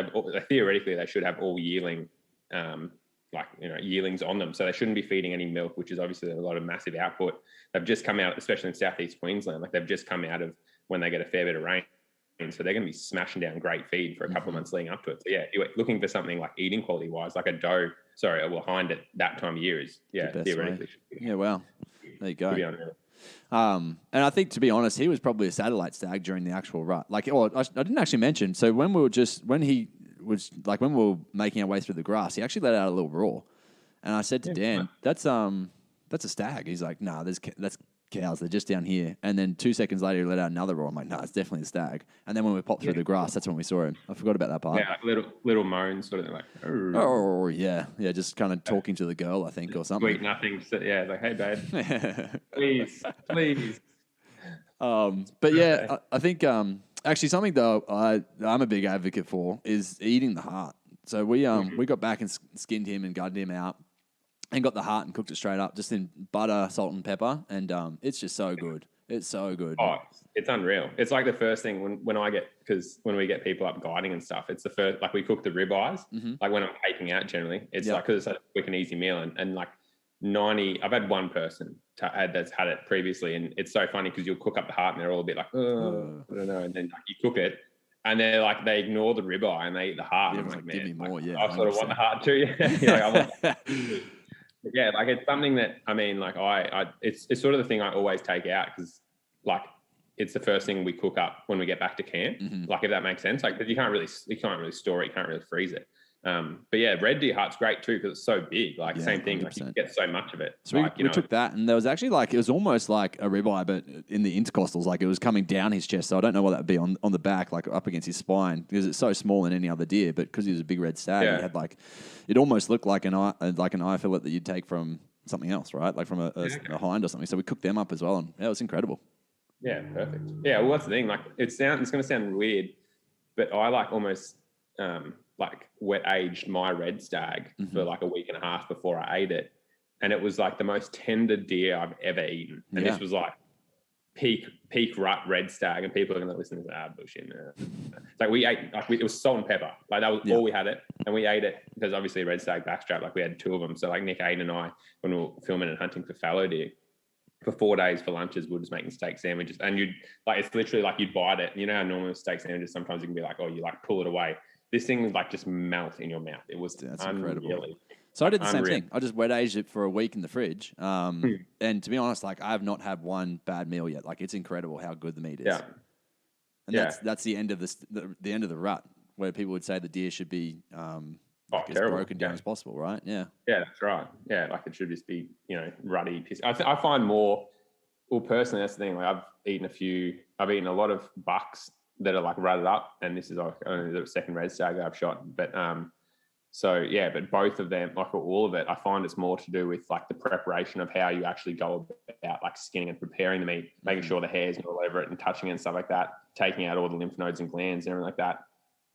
theoretically they should have all yearling, like, you know, yearlings on them, so they shouldn't be feeding any milk, which is obviously a lot of massive output. They've just come out, especially in southeast Queensland, like they've just come out of when they get a fair bit of rain. And so they're going to be smashing down great feed for a couple of months leading up to it. So yeah, if you're looking for something like eating quality wise, like a hind at that time of year is theoretically. Yeah, well, there you go. And I think, to be honest, he was probably a satellite stag during the actual rut. Like, I didn't actually mention. So when was like when we were making our way through the grass, he actually let out a little roar. And I said to Dan, that's a stag. He's like, nah, that's cows. They're just down here. And then 2 seconds later, he let out another roar. I'm like, no, it's definitely a stag. And then when we popped through the grass, that's when we saw him. I forgot about that part. Yeah, like little moans, sort of like. Oh, yeah. Yeah, just kind of talking to the girl, I think, or something. Sweet nothing. Yeah, like, hey, babe. please. But yeah, I think actually something though I'm a big advocate for is eating the heart. So we got back and skinned him and gutted him out and got the heart and cooked it straight up just in butter, salt and pepper, and it's just so good. It's so good. Oh, it's unreal. It's like the first thing when we get people up guiding and stuff, it's the first, like we cook the ribeyes, like when I'm taking out generally, it's like, cause it's a quick and easy meal and like 90, I've had one person that's had it previously, and it's so funny because you'll cook up the heart and they're all a bit like, oh, I don't know, and then like, you cook it and they're like, they ignore the ribeye and they eat the heart. Yeah, I'm like, man, give me more. Yeah, I sort of want the heart too. Yeah, like it's something that I mean, like it's sort of the thing I always take out because like it's the first thing we cook up when we get back to camp. Like if that makes sense, like because you can't really store it, you can't really freeze it. But yeah, red deer heart's great too because it's so big. Like same thing, 100%. Like you get so much of it. So we took that, and there was actually like it was almost like a ribeye, but in the intercostals, like it was coming down his chest. So I don't know what that would be on the back, like up against his spine, because it's so small in any other deer. But because he was a big red stag, he had like it almost looked like an eye fillet that you'd take from something else, right? Like from a hind or something. So we cooked them up as well, and it was incredible. Yeah, perfect. Yeah, well that's the thing. Like it's going to sound weird, but I like almost. Like wet aged my red stag for like a week and a half before I ate it. And it was like the most tender deer I've ever eaten. And this was like peak rut red stag. And people are going to listen to this, bullshit. It's like we ate, it was salt and pepper. Like that was all we had it. And we ate it because obviously red stag backstrap, like we had two of them. So like Nick, Aiden and I, when we were filming and hunting for fallow deer, for 4 days for lunches, we're just making steak sandwiches. And you'd like, it's literally like you'd bite it. You know how normal steak sandwiches, sometimes you can be like, oh, you like pull it away. This thing would like just melt in your mouth. It was incredible. So I did the same thing. I just wet aged it for a week in the fridge. And to be honest, like I have not had one bad meal yet. Like it's incredible how good the meat is. Yeah. And that's the end of the end of the rut where people would say the deer should be as broken down as possible, right? Yeah. Yeah, that's right. Yeah, like it should just be, ruddy. I find more. Well, personally, that's the thing. Like I've eaten a lot of bucks that are like rutted up, and this is like only the second red stag that I've shot. But but both of them, like all of it, I find it's more to do with like the preparation of how you actually go about like skinning and preparing the meat, making sure the hair's not all over it and touching it and stuff like that, taking out all the lymph nodes and glands and everything like that,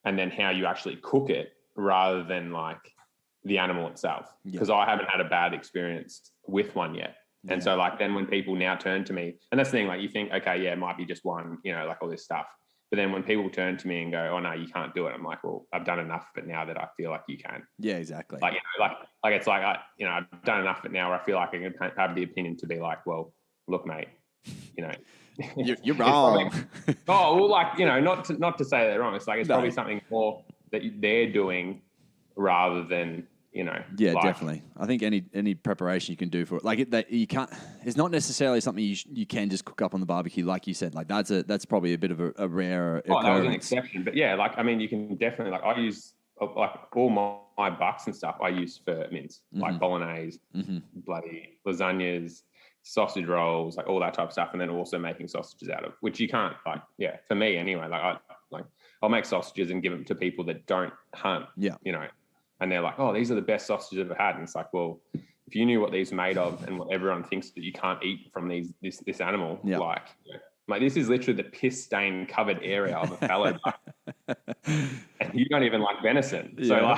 and then how you actually cook it rather than like the animal itself. Because I haven't had a bad experience with one yet. And so like then when people now turn to me, and that's the thing, like you think, okay, yeah, it might be just one, like all this stuff. But then when people turn to me and go, oh, no, you can't do it. I'm like, well, I've done enough of it now that I feel like you can. Yeah, exactly. Like, it's like, I've done enough of it now where I feel like I can have the opinion to be like, well, look, mate, You're wrong. Not to say they're wrong. It's like, it's probably something more that they're doing rather than, Yeah, definitely. I think any preparation you can do for it, like that you can't. It's not necessarily something you can just cook up on the barbecue, like you said. Like that's probably a bit of a rare. Oh, that was an exception, but yeah, like I mean, you can definitely like I use like all my bucks and stuff. I use for mince, like bolognese, bloody lasagnas, sausage rolls, like all that type of stuff, and then also making sausages out of which you can't like. Yeah, for me anyway. I'll make sausages and give them to people that don't hunt. Yeah, And they're like, oh, these are the best sausages I've ever had. And it's like, well, if you knew what these are made of and what everyone thinks that you can't eat from this animal, like this is literally the piss stain covered area of a fallow duck. And you don't even like venison. So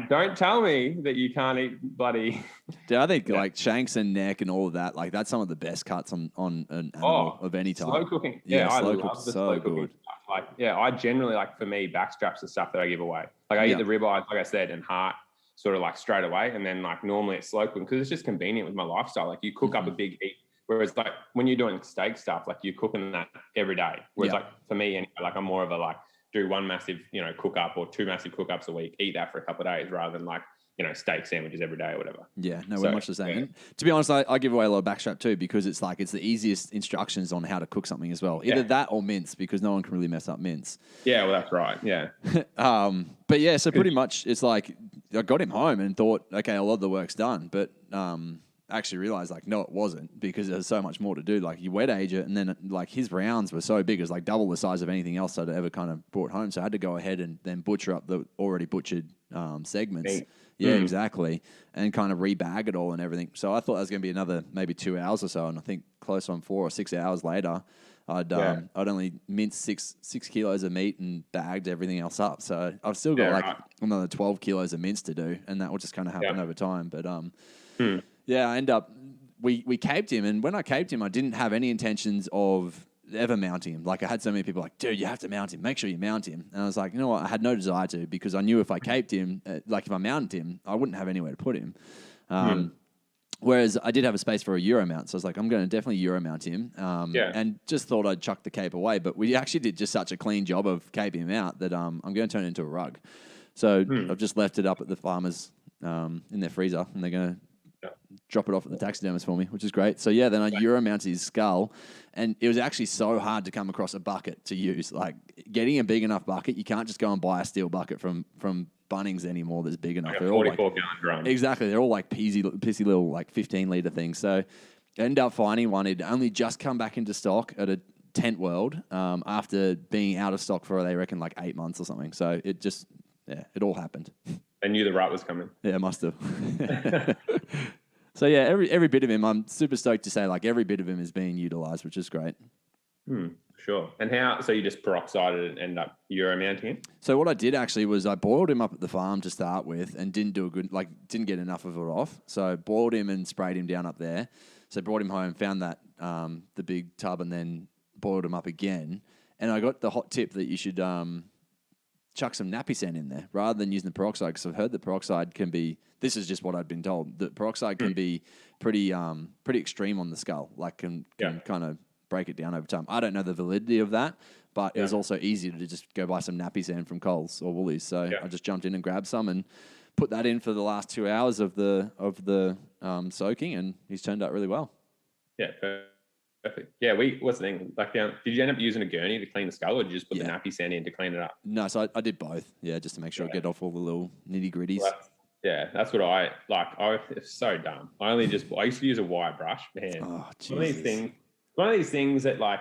don't tell me that you can't eat bloody. Dude, I think like shanks and neck and all of that, like that's some of the best cuts on an animal of any type. Slow cooking. Yeah, I slow love so slow good. I generally for me, backstraps the stuff that I give away. Like I eat the ribeye, like I said, and heart sort of like straight away. And then like normally it's slow cooking because it's just convenient with my lifestyle. Like you cook up a big heap. Whereas like when you're doing steak stuff, like you're cooking that every day. Whereas like for me, anyway, like I'm more of a like do one massive, cook up or two massive cook ups a week, eat that for a couple of days rather than like, steak sandwiches every day or whatever. Yeah, no, we're much the same. Yeah. And to be honest, I give away a lot of backstrap too because it's the easiest instructions on how to cook something as well. Either that or mince because no one can really mess up mince. Yeah, well, that's right. Yeah. But yeah, so pretty much it's like I got him home and thought, okay, a lot of the work's done. But actually realized like, no, it wasn't because there's so much more to do. Like you wet age it and then like his rounds were so big. It was like double the size of anything else I'd ever kind of brought home. So I had to go ahead and then butcher up the already butchered segments. Meat. Yeah, exactly. And kind of rebag it all and everything. So I thought that was going to be another maybe 2 hours or so. And I think close on 4 or 6 hours later, I'd only minced six kilos of meat and bagged everything else up. So I've still got another 12 kilos of mince to do. And that will just kind of happen over time. But yeah, I end up, we caped him. And when I caped him, I didn't have any intentions of ever mounting him. Like I had so many people like, dude, you have to mount him. Make sure you mount him. And I was like, you know what? I had no desire to because I knew if I caped him, like if I mounted him, I wouldn't have anywhere to put him. Whereas I did have a space for a Euro mount. So I was like, I'm going to definitely Euro mount him. And just thought I'd chuck the cape away. But we actually did just such a clean job of caping him out that I'm going to turn it into a rug. So I've just left it up at the farmers in their freezer and they're going to drop it off at the taxidermist for me, which is great. So yeah, then I Euro mounted his skull and it was actually so hard to come across a bucket to use. Like getting a big enough bucket, you can't just go and buy a steel bucket from Bunnings anymore that's big enough. Like a 44-gallon drum. Exactly. They're all like pissy little like 15-litre things. So I ended up finding one. It'd only just come back into stock at a Tent World after being out of stock for, they reckon, like 8 months or something. So it just, it all happened. They knew the rut was coming. Yeah, must have. So yeah, every bit of him, I'm super stoked to say like every bit of him is being utilised, which is great. Sure. And so you just peroxided and end up Euro mounting him? So what I did actually was I boiled him up at the farm to start with and didn't get enough of it off. So boiled him and sprayed him down up there. So brought him home, found that the big tub and then boiled him up again. And I got the hot tip that you should chuck some nappy sand in there rather than using the peroxide because I've heard that peroxide can be, this is just what I'd been told, that peroxide can be pretty extreme on the skull, like can kind of break it down over time. I don't know the validity of that, but it was also easier to just go buy some nappy sand from Coles or Woolies. So I just jumped in and grabbed some and put that in for the last 2 hours of the soaking, and he's turned out really well. Yeah, perfect. Yeah, what's the thing? Like, did you end up using a gurney to clean the skull, or did you just put the nappy sand in to clean it up? No, so I did both. Yeah, just to make sure I get off all the little nitty gritties. Well, that's what I like. It's so dumb. I used to use a wire brush. Man, one of these things that like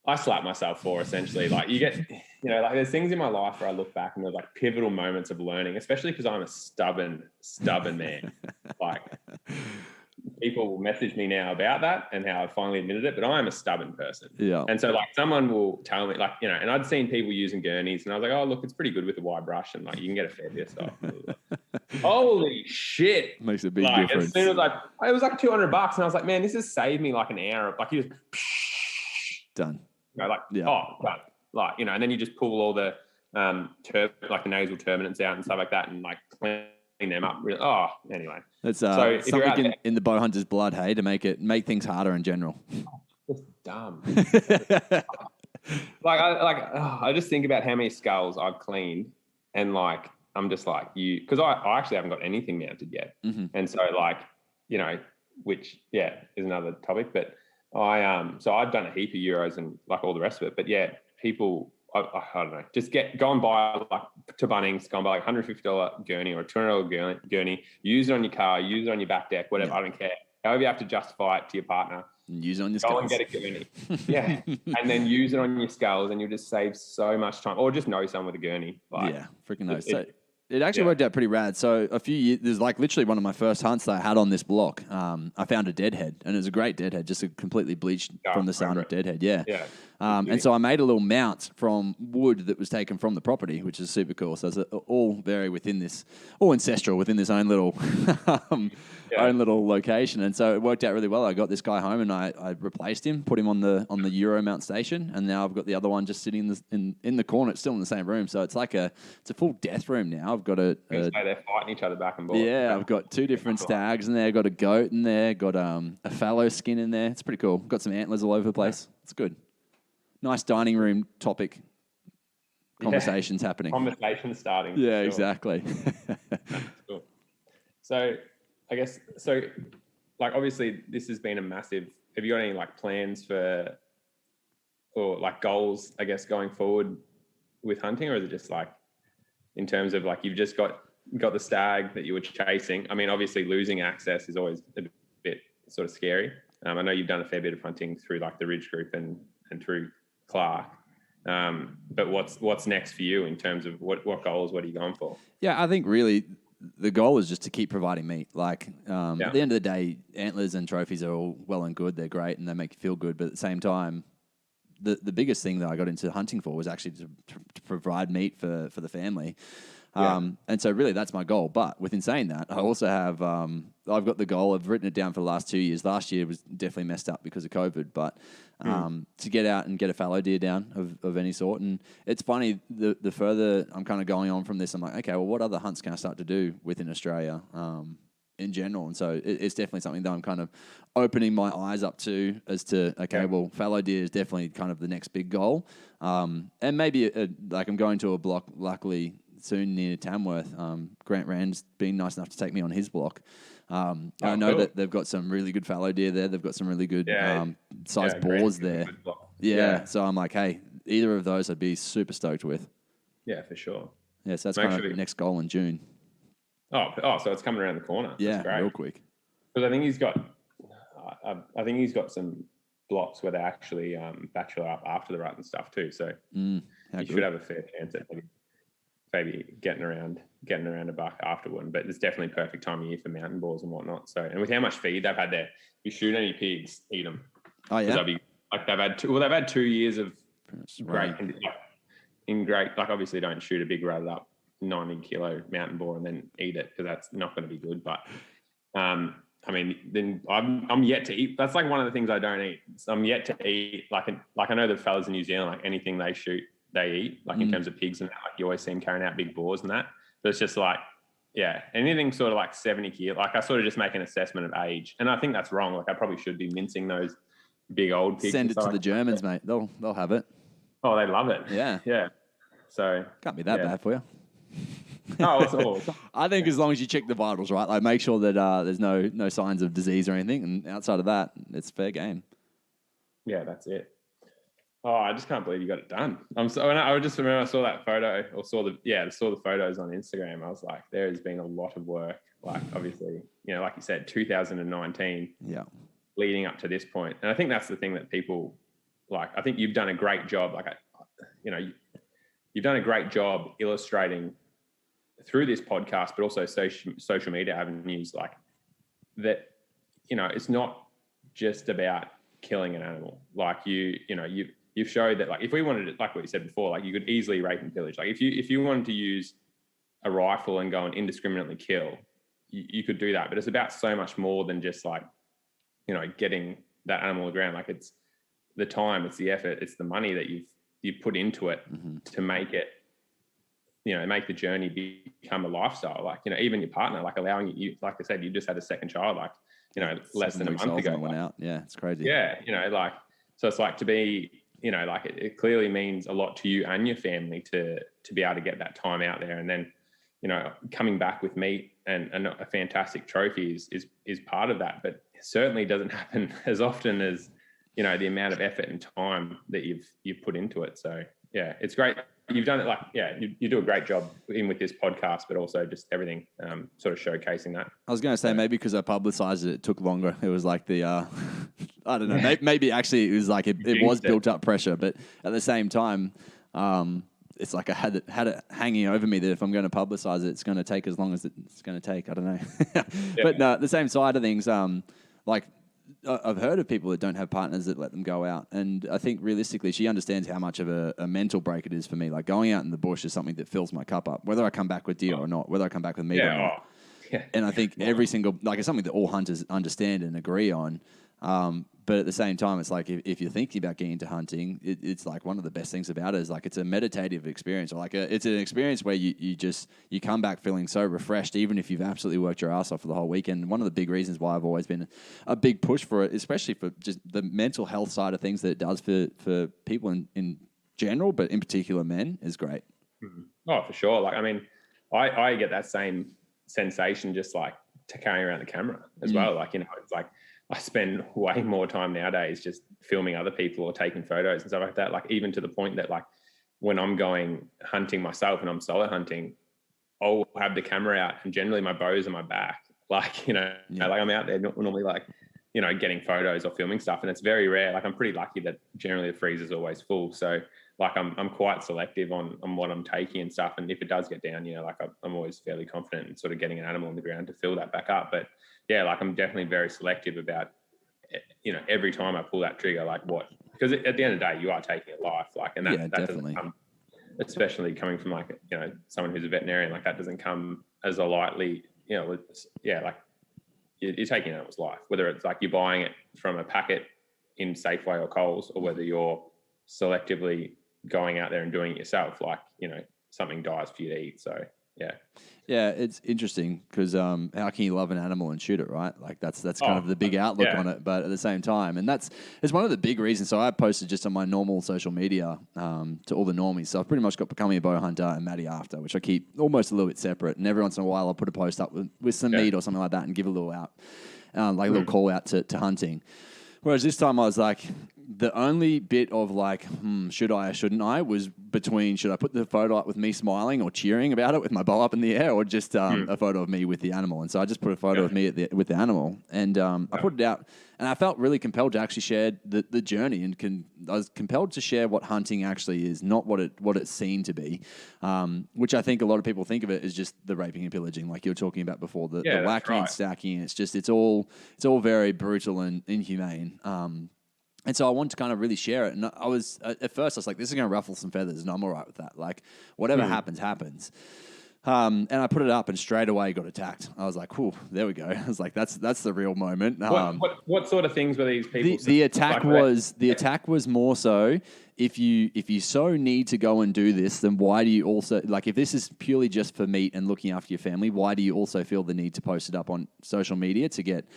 I slap myself for essentially. Like you get, like there's things in my life where I look back and there's like pivotal moments of learning, especially because I'm a stubborn man. Like people will message me now about that and how I finally admitted it, but I am a stubborn person. Yeah. And so like someone will tell me like, and I'd seen people using gurneys and I was like, oh, look, it's pretty good with a wire brush and like you can get a fair bit of stuff. Holy shit. Makes a big difference. As soon as it was like $200 and I was like, man, this has saved me like an hour. Like you just done. Done. Like, and then you just pull all the like the nasal terminants out and stuff like that and like clean them up. Really. Oh, anyway. It's something in the Bowhunter's blood, hey, to make things harder in general. It's dumb. I just think about how many skulls I've cleaned and like I'm just like because I actually haven't got anything mounted yet. Mm-hmm. And so like, which is another topic, but so I've done a heap of Euros and like all the rest of it, but people, I don't know, just go and buy like to Bunnings, go and buy like $150 gurney or a $200 gurney, use it on your car, use it on your back deck, whatever, I don't care. However you have to justify it to your partner. Use it on your skulls. Go and get a gurney. Yeah. And then use it on your skulls and you'll just save so much time. Or just know someone with a gurney. Freaking know. It actually worked out pretty rad. So a few years, there's like literally one of my first hunts that I had on this block. I found a deadhead, and it was a great deadhead, just a completely bleached from the sun deadhead. Yeah. And so I made a little mount from wood that was taken from the property, which is super cool. So it's all very all ancestral within this own little own little location. And so it worked out really well. I got this guy home and I replaced him, put him on the Euro mount station, and now I've got the other one just sitting in the corner. It's still in the same room, so it's like it's a full death room now. I've got they're fighting each other back and forth. Yeah, I've got 2 different stags in there. Got a goat in there. Got a fallow skin in there. It's pretty cool. Got some antlers all over the place. It's good. Nice dining room topic. conversations happening. Conversations starting. Yeah, sure. Exactly. That's cool. So I guess, like, obviously this has been a massive, have you got any like plans for, or like goals, I guess, going forward with hunting, or is it just like, in terms of like, you've just got the stag that you were chasing? I mean, obviously losing access is always a bit sort of scary. I know you've done a fair bit of hunting through like the Ridge Group and through Clark. But what's next for you in terms of what goals, what are you going for? Yeah, I think really the goal is just to keep providing meat. Like at the end of the day, antlers and trophies are all well and good. They're great and they make you feel good. But at the same time, the biggest thing that I got into hunting for was actually to provide meat for the family. And so really that's my goal. But within saying that, I also have, I've got the goal, I've written it down for the last 2 years. Last year was definitely messed up because of COVID, but to get out and get a fallow deer down of any sort. And it's funny, the further I'm kind of going on from this, I'm like, okay, well, what other hunts can I start to do within Australia in general? And so it's definitely something that I'm kind of opening my eyes up to as to, okay, well, fallow deer is definitely kind of the next big goal. And maybe like I'm going to a block, luckily, soon near Tamworth. Grant Rand's been nice enough to take me on his block. I know that they've got some really good fallow deer there. They've got some really good sized boars there. So I'm like, hey, either of those I'd be super stoked with. Yeah, for sure. Yeah, so that's kind of the next goal in June. Oh, so it's coming around the corner. Yeah, real quick. Because I think he's got some blocks where they actually bachelor up after the rut and stuff too. So you should have a fair chance at maybe getting around a buck afterward. But it's definitely perfect time of year for mountain boars and whatnot. So, and with how much feed they've had there, if you shoot any pigs, eat them. Oh yeah. They've had 2 years of great, like obviously don't shoot a big rutted up 90 kilo mountain boar and then eat it, because that's not going to be good. But I mean, then I'm yet to eat. That's like one of the things I don't eat. So I'm yet to eat like I know the fellas in New Zealand, like anything they shoot, they eat, like in terms of pigs and that. Like you always see them carrying out big boars and that. But it's just like, anything sort of like 70 kilo. Like I sort of just make an assessment of age, and I think that's wrong. Like I probably should be mincing those big old pigs. Send it to the Germans, mate. They'll have it. Oh, they love it. Yeah. So can't be that bad for you. Oh, I think as long as you check the vitals, right? Like make sure that there's no signs of disease or anything, and outside of that, it's fair game. Yeah, that's it. Oh, I just can't believe you got it done. I just remember I saw that photo, or saw the photos on Instagram. I was like, there has been a lot of work. Like obviously, like you said, 2019, leading up to this point. And I think that's the thing that people like. I think you've done a great job. Like, you've done a great job illustrating through this podcast, but also social media avenues, like that. It's not just about killing an animal. Like you've showed that, like, if we wanted to, like what you said before, like you could easily rape and pillage. Like if you wanted to use a rifle and go and indiscriminately kill, you could do that. But it's about so much more than just like, getting that animal on the ground. Like it's the time, it's the effort, it's the money that you've put into it to make it, make the journey become a lifestyle. Like, even your partner, like allowing you, like I said, you just had a second child, like, less than a month ago. Went out. Yeah, it's crazy. Yeah, like, so it's like to be, like it clearly means a lot to you and your family to be able to get that time out there. And then, coming back with meat and a fantastic trophy is part of that, but it certainly doesn't happen as often as, the amount of effort and time that you've put into it. So yeah, it's great. You've done it like, you do a great job in with this podcast, but also just everything, sort of showcasing that. I was going to say, maybe because I publicized it took longer. It was like the, I don't know, maybe actually it was like, it was built up pressure, but at the same time, it's like I had it hanging over me that if I'm going to publicize it, it's going to take as long as it's going to take. I don't know. But no, the same side of things, like, I've heard of people that don't have partners that let them go out. And I think realistically, she understands how much of a mental break it is for me. Like going out in the bush is something that fills my cup up, whether I come back with deer or not, whether I come back with meat or not. Yeah. And I think every single, like it's something that all hunters understand and agree on. But at the same time, it's like if you're thinking about getting into hunting, it's like one of the best things about it is like it's a meditative experience, or like it's an experience where you come back feeling so refreshed, even if you've absolutely worked your ass off for the whole weekend. One of the big reasons why I've always been a big push for it, especially for just the mental health side of things that it does for people in general, but in particular men, is great. Oh, for sure. Like, I mean, I get that same sensation just like to carrying around the camera as well. Like, it's like I spend way more time nowadays just filming other people or taking photos and stuff like that. Like, even to the point that like when I'm going hunting myself and I'm solo hunting, I'll have the camera out and generally my bow's on my back. Like, like I'm out there normally like, getting photos or filming stuff. And it's very rare. Like, I'm pretty lucky that generally the freezer's always full. So like I'm quite selective on what I'm taking and stuff. And if it does get down, like I'm always fairly confident in sort of getting an animal on the ground to fill that back up. But yeah, like I'm definitely very selective about, every time I pull that trigger, like because at the end of the day, you are taking a life. Like, and that definitely. doesn't come, especially coming from like, someone who's a veterinarian, like that doesn't come as a lightly, like you're taking an animal's life, whether it's like you're buying it from a packet in Safeway or Coles, or whether you're selectively going out there and doing it yourself, like, something dies for you to eat. So yeah, it's interesting because how can you love an animal and shoot it, right? Like that's kind of the big outlook on it, but at the same time, and it's one of the big reasons. So I posted just on my normal social media to all the normies. So I've pretty much got Becoming a Bowhunter and Matty After, which I keep almost a little bit separate. And every once in a while, I'll put a post up with some meat or something like that and give a little out, like a little call out to hunting. Whereas this time I was like, the only bit of like, should I or shouldn't I, was between should I put the photo up with me smiling or cheering about it with my bow up in the air, or just a photo of me with the animal. And so I just put a photo of me with the animal, and I put it out, and I felt really compelled to actually share the journey, and I was compelled to share what hunting actually is, not what it's seen to be, which I think a lot of people think of it as just the raping and pillaging, like you were talking about before, the whacking and stacking. It's all very brutal and inhumane. And so I wanted to kind of really share it. And I was, at first, I was like, this is going to ruffle some feathers, and I'm all right with that. Like, whatever happens, happens. And I put it up, and straight away got attacked. I was like, "Whew, there we go." I was like, "That's the real moment." What sort of things were these people? The attack was more so, if you so need to go and do this, then why do you also, like, if this is purely just for meat and looking after your family, why do you also feel the need to post it up on social media to get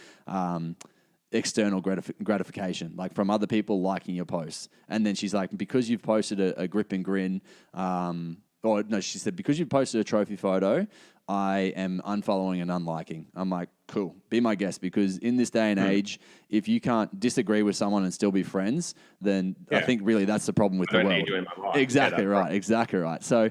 external gratification, like from other people liking your posts? And then she's like, because you've posted a grip and grin, she said, because you've posted a trophy photo, I am unfollowing and unliking. I'm like, cool, be my guest, because in this day and age, if you can't disagree with someone and still be friends, then I think really that's the problem with the world. Need you in my life. Exactly right. So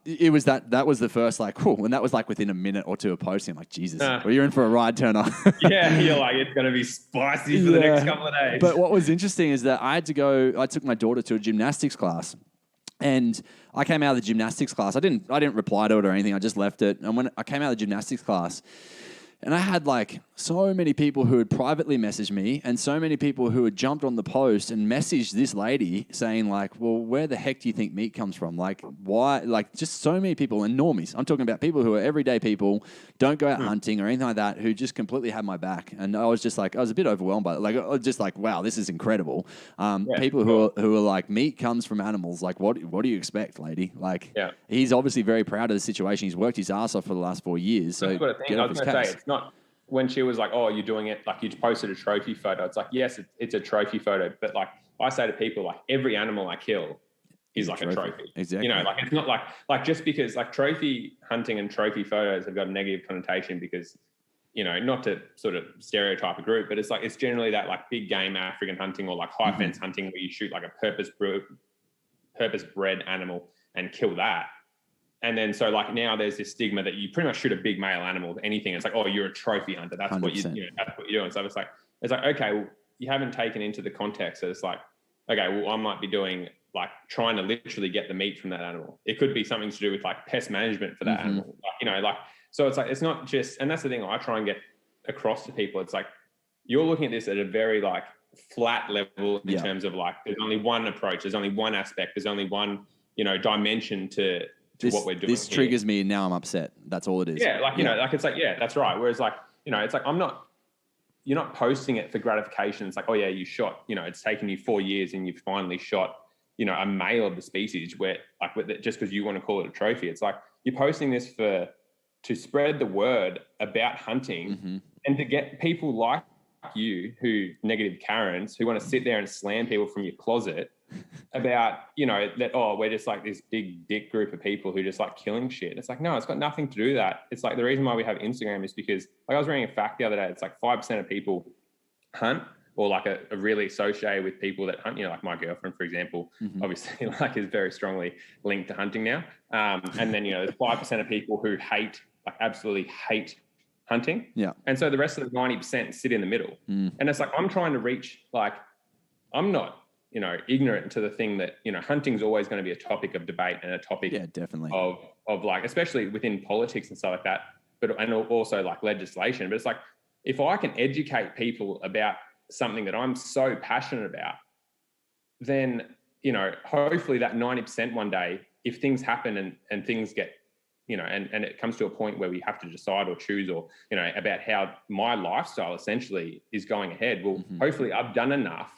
it was that was the first, like, cool, and that was like within a minute or two of posting. I'm like, Jesus, well, you're in for a ride, Turner. Yeah, you're like, it's going to be spicy for the next couple of days. But what was interesting is that I took my daughter to a gymnastics class. And I came out of the gymnastics class. I didn't reply to it or anything. I just left it. And when I came out of the gymnastics class, and I had like so many people who had privately messaged me, and so many people who had jumped on the post and messaged this lady saying like, well, where the heck do you think meat comes from? Like, why? Like, just so many people, and normies. I'm talking about people who are everyday people, don't go out hunting or anything like that, who just completely had my back. And I was just like, I was a bit overwhelmed by it. Like, I was just like, wow, this is incredible. People who are like, meat comes from animals. Like, what do you expect, lady? Like, he's obviously very proud of the situation. He's worked his ass off for the last 4 years. So get off his case. It's not, when she was like, oh, you're doing it, like you posted a trophy photo. It's like, yes, it's a trophy photo. But like I say to people, like every animal I kill is like a trophy. Exactly. Like it's not like just because like trophy hunting and trophy photos have got a negative connotation because, not to sort of stereotype a group, but it's like, it's generally that like big game African hunting or like high fence hunting where you shoot like a purpose bred animal and kill that. And then so like now there's this stigma that you pretty much shoot a big male animal with anything. It's like, oh, you're a trophy hunter. That's 100%. What that's what you're doing. So it's like, okay, well, you haven't taken into the context. So it's like, okay, well, I might be doing like trying to literally get the meat from that animal. It could be something to do with like pest management for that animal. Like, so it's like, it's not just, and that's the thing I try and get across to people. It's like, you're looking at this at a very like flat level in terms of like, there's only one approach. There's only one aspect. There's only one, dimension to what we're doing. This triggers me and now I'm upset. That's all it is. Yeah. Like, like, it's like, yeah, that's right. Whereas like, it's like, you're not posting it for gratification. It's like, oh yeah, you shot, it's taken you 4 years and you've finally shot, a male of the species where like just because you want to call it a trophy. It's like, you're posting this to spread the word about hunting and to get people like you who negative Karens who want to sit there and slam people from your closet about, that, we're just like this big dick group of people who just like killing shit. It's like, no, it's got nothing to do with that. It's like the reason why we have Instagram is because, like, I was reading a fact the other day, it's like 5% of people hunt or like are really associated with people that hunt, like my girlfriend, for example, obviously like is very strongly linked to hunting now. And then, there's 5% of people who absolutely hate hunting. Yeah. And so the rest of the 90% sit in the middle. And it's like, I'm trying to reach, I'm not, ignorant to the thing that, hunting's always going to be a topic of debate and a topic definitely of like, especially within politics and stuff like that, and also like legislation. But it's like, if I can educate people about something that I'm so passionate about, then, hopefully that 90% one day, if things happen and things get, and it comes to a point where we have to decide or choose or, about how my lifestyle essentially is going ahead, well, hopefully I've done enough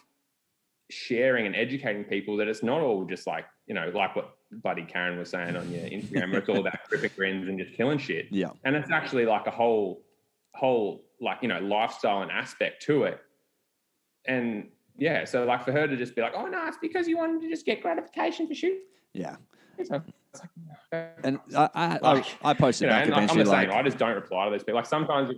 sharing and educating people that it's not all just like, like what Buddy Karen was saying on your Instagram, where it's all about cricket grins and just killing shit. Yeah. And it's actually like a whole like, lifestyle and aspect to it. And yeah, so like for her to just be like, oh no, it's because you wanted to just get gratification for shooting. Yeah. So, and I posted back eventually. I'm the same. I just don't reply to those people. Like sometimes.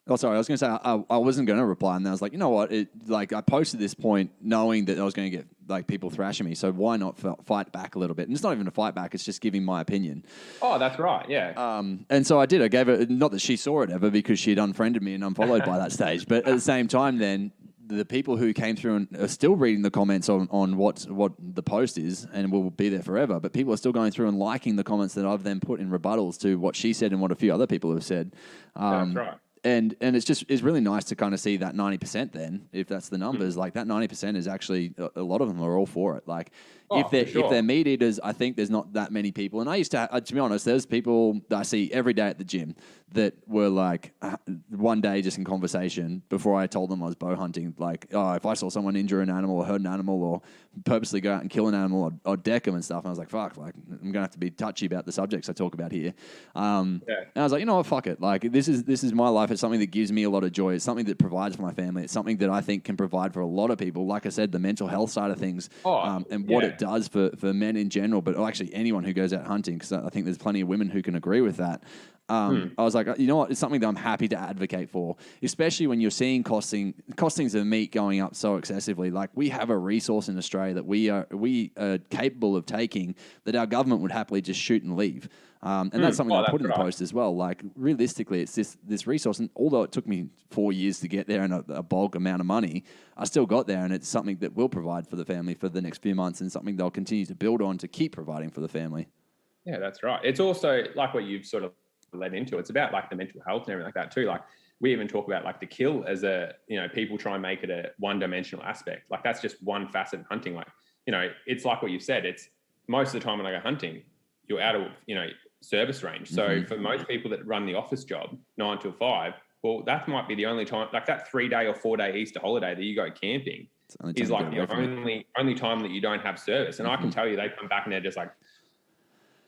Oh, sorry. I was going to say I wasn't going to reply, and then I was like, you know what? I posted this point knowing that I was going to get like people thrashing me. So why not fight back a little bit? And it's not even a fight back; it's just giving my opinion. Oh, that's right. Yeah. And so I did. I gave her, not that she saw it ever, because she had unfriended me and unfollowed by that stage. But at the same time, then the people who came through and are still reading the comments on what the post is and will be there forever. But people are still going through and liking the comments that I've then put in rebuttals to what she said and what a few other people have said. That's right. And it's really nice to kind of see that 90% then, if that's the numbers, like that 90% is actually, a lot of them are all for it. Like if they're meat eaters, I think there's not that many people. And I used to be honest, there's people that I see every day at the gym that were like one day just in conversation before I told them I was bow hunting, like, oh, if I saw someone injure an animal or hurt an animal or purposely go out and kill an animal, I'd deck them and stuff. And I was like, fuck, like I'm going to have to be touchy about the subjects I talk about here. And I was like, you know what, fuck it. Like this is my life. It's something that gives me a lot of joy. It's something that provides for my family. It's something that I think can provide for a lot of people. Like I said, the mental health side of things and what it does for men in general, but actually anyone who goes out hunting, because I think there's plenty of women who can agree with that. I was like, you know what? It's something that I'm happy to advocate for, especially when you're seeing costings of meat going up so excessively. Like we have a resource in Australia that we are capable of taking that our government would happily just shoot and leave. And that's something I put in the post as well. Like realistically, it's this resource, and although it took me 4 years to get there and a bulk amount of money, I still got there, and it's something that will provide for the family for the next few months, and something they'll continue to build on to keep providing for the family. Yeah, that's right. It's also like what you've sort of led into. It's about like the mental health and everything like that too. Like we even talk about like the kill as a, people try and make it a one-dimensional aspect. Like that's just one facet of hunting. Like, it's like what you said. It's most of the time when I go hunting, you're out of, service range. So for most people that run the office job 9 to 5, well, that might be the only time, like that 3-day or 4-day Easter holiday that you go camping is like the only time that you don't have service. And I can tell you, they come back and they're just like,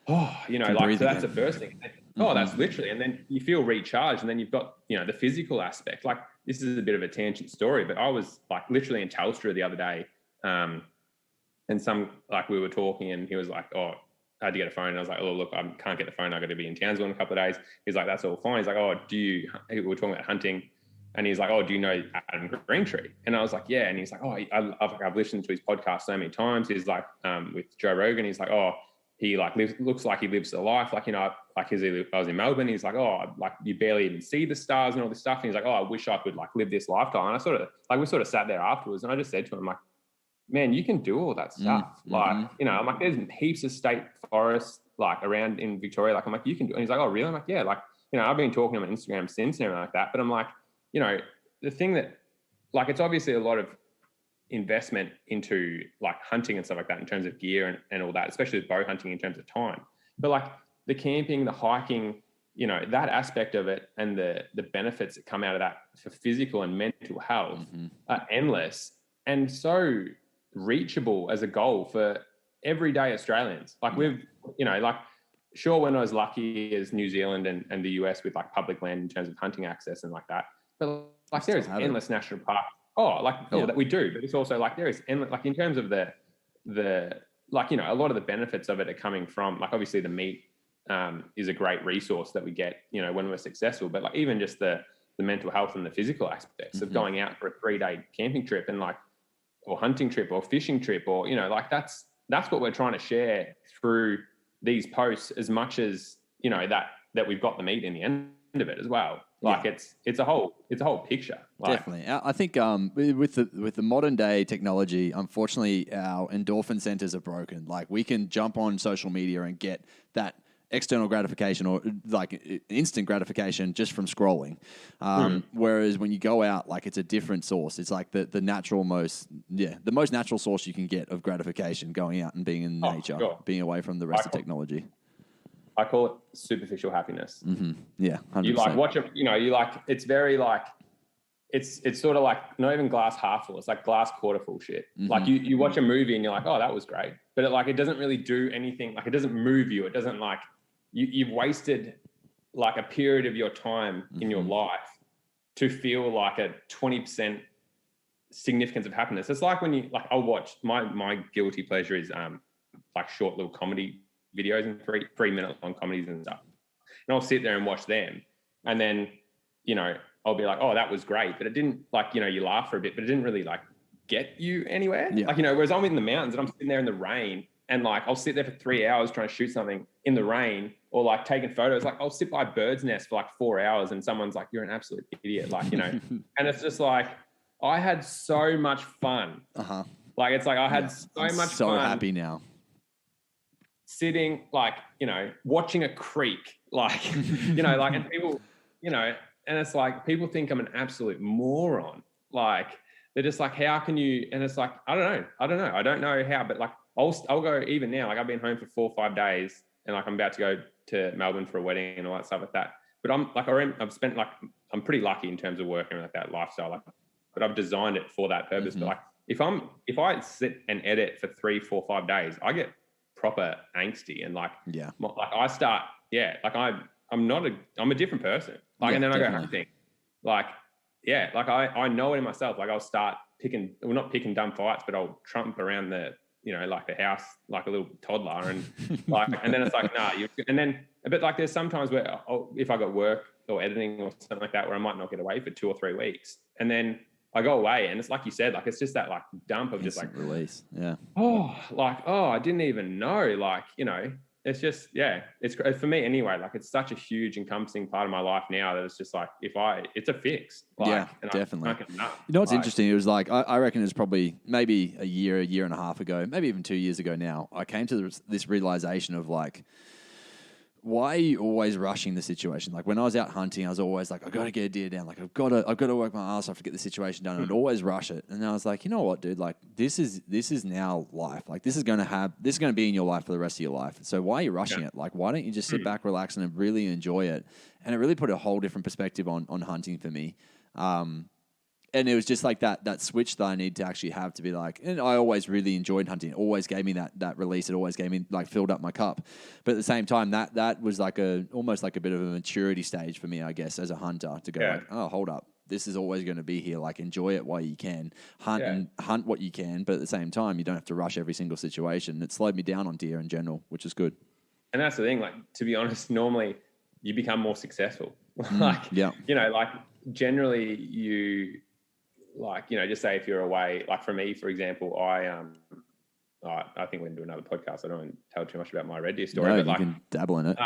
oh, like, so that's the first thing. Oh, that's literally, and then you feel recharged, and then you've got, the physical aspect. Like this is a bit of a tangent story, but I was like literally in Telstra the other day, and we were talking, and he was like, oh, I had to get a phone. And I was like, oh, look, I can't get the phone. I've got to be in Townsville in a couple of days. He's like, that's all fine. He's like, oh, we were talking about hunting. And he's like, oh, do you know Adam Greentree? And I was like, yeah. And he's like, oh, I've listened to his podcast so many times. He's like, with Joe Rogan, he's like, oh, he like looks like he lives a life. Like, I was in Melbourne. He's like, oh, like you barely even see the stars and all this stuff. And he's like, oh, I wish I could like live this lifestyle. And we sort of sat there afterwards, and I just said to him, like, man, you can do all that stuff. Like, I'm like, there's heaps of state forests like around in Victoria. Like, I'm like, you can do it. And he's like, oh, really? I'm like, yeah. Like, I've been talking to him on Instagram since and everything like that. But I'm like, the thing that, like, it's obviously a lot of investment into like hunting and stuff like that in terms of gear and all that, especially with bow hunting in terms of time. But like the camping, the hiking, that aspect of it and the benefits that come out of that for physical and mental health are endless and so reachable as a goal for everyday Australians. Like we've, like sure, we're not as lucky as New Zealand and the US with like public land in terms of hunting access and like that, but like there is endless national parks. That we do, but it's also like there is endless, like in terms of the like, you know, a lot of the benefits of it are coming from, like, obviously the meat is a great resource that we get, you know, when we're successful, but like even just the mental health and the physical aspects of going out for a 3-day camping trip and like, or hunting trip or fishing trip, or, you know, like that's what we're trying to share through these posts, as much as, you know, that we've got the meat in the end of it as well. Like it's a whole picture. Like, definitely. I think with the modern day technology, unfortunately, our endorphin centers are broken. Like, we can jump on social media and get that external gratification, or like instant gratification, just from scrolling. Whereas when you go out, like, it's a different source. It's like the most natural source you can get of gratification, going out and being in nature, being away from the rest of technology. I call it superficial happiness. Yeah, 100%. You like watch it, you know, you like, it's very like, it's sort of like not even glass half full. It's like glass quarter full shit. Like you watch a movie and you're like, oh, that was great. But it doesn't really do anything. Like, it doesn't move you. It doesn't, like, you've wasted like a period of your time in your life to feel like a 20% significance of happiness. It's like when you, like, I'll watch, my guilty pleasure is like short little comedy videos and 3-minute long comedies and stuff. And I'll sit there and watch them. And then, you know, I'll be like, oh, that was great. But it didn't, like, you know, you laugh for a bit, but it didn't really like get you anywhere. Like, you know, whereas I'm in the mountains and I'm sitting there in the rain, and like, I'll sit there for 3 hours trying to shoot something in the rain, or like taking photos. Like, I'll sit by a bird's nest for like 4 hours and someone's like, you're an absolute idiot. Like, you know, and it's just like, I had so much fun. Like, it's like, I had I'm so fun. Happy now. Sitting, like, you know, watching a creek, like, you know, like, and people, you know, and it's like, people think I'm an absolute moron. Like, they're just like, how can you? And it's like, I don't know how, but like, I'll go even now. Like, I've been home for 4 or 5 days, and like, I'm about to go to Melbourne for a wedding and all that stuff like that. But I'm like, I've spent, like, I'm pretty lucky in terms of working like that lifestyle. Like, but I've designed it for that purpose. But like, if I sit and edit for 3, 4, 5 days, I get proper angsty, and like, like I start, like I'm a different person. Like, and then I go hunting. Like, like I know it in myself. Like, I'll start not picking dumb fights, but I'll trump around the, you know, like the house, like a little toddler, and like, and then it's like, but like, there's sometimes where if I got work or editing or something like that, where I might not get away for 2 or 3 weeks, and then I go away, and it's like you said, like, it's just that like dump of just like release. I didn't even know, like, you know, it's just, it's for me anyway. Like, it's such a huge encompassing part of my life now that it's just like, it's a fix. Like, definitely. You know what's interesting? It was like, I reckon it was probably maybe a year and a half ago, maybe even 2 years ago now, I came to this realization of like, why are you always rushing the situation? Like, when I was out hunting, I was always like, I've got to get a deer down. Like, I've got to work my ass off to get the situation done. I'd always rush it. And I was like, you know what, dude? Like, this is now life. Like, this is going to be in your life for the rest of your life. So why are you rushing it? Like, why don't you just sit back, relax, and really enjoy it? And it really put a whole different perspective on hunting for me. And it was just like that switch that I need to actually have to be like, and I always really enjoyed hunting. It always gave me that release. It always gave me, like, filled up my cup. But at the same time, that was like almost like a bit of a maturity stage for me, I guess, as a hunter, to go like, oh, hold up. This is always going to be here. Like, enjoy it while you can. Hunt what you can. But at the same time, you don't have to rush every single situation. It slowed me down on deer in general, which is good. And that's the thing. Like, to be honest, normally you become more successful. Like, you know, like, generally you, like, you know, just say if you're away, like for me, for example, I think we're going to do another podcast. I don't want to tell too much about my red deer story. No, but you like, can dabble in it.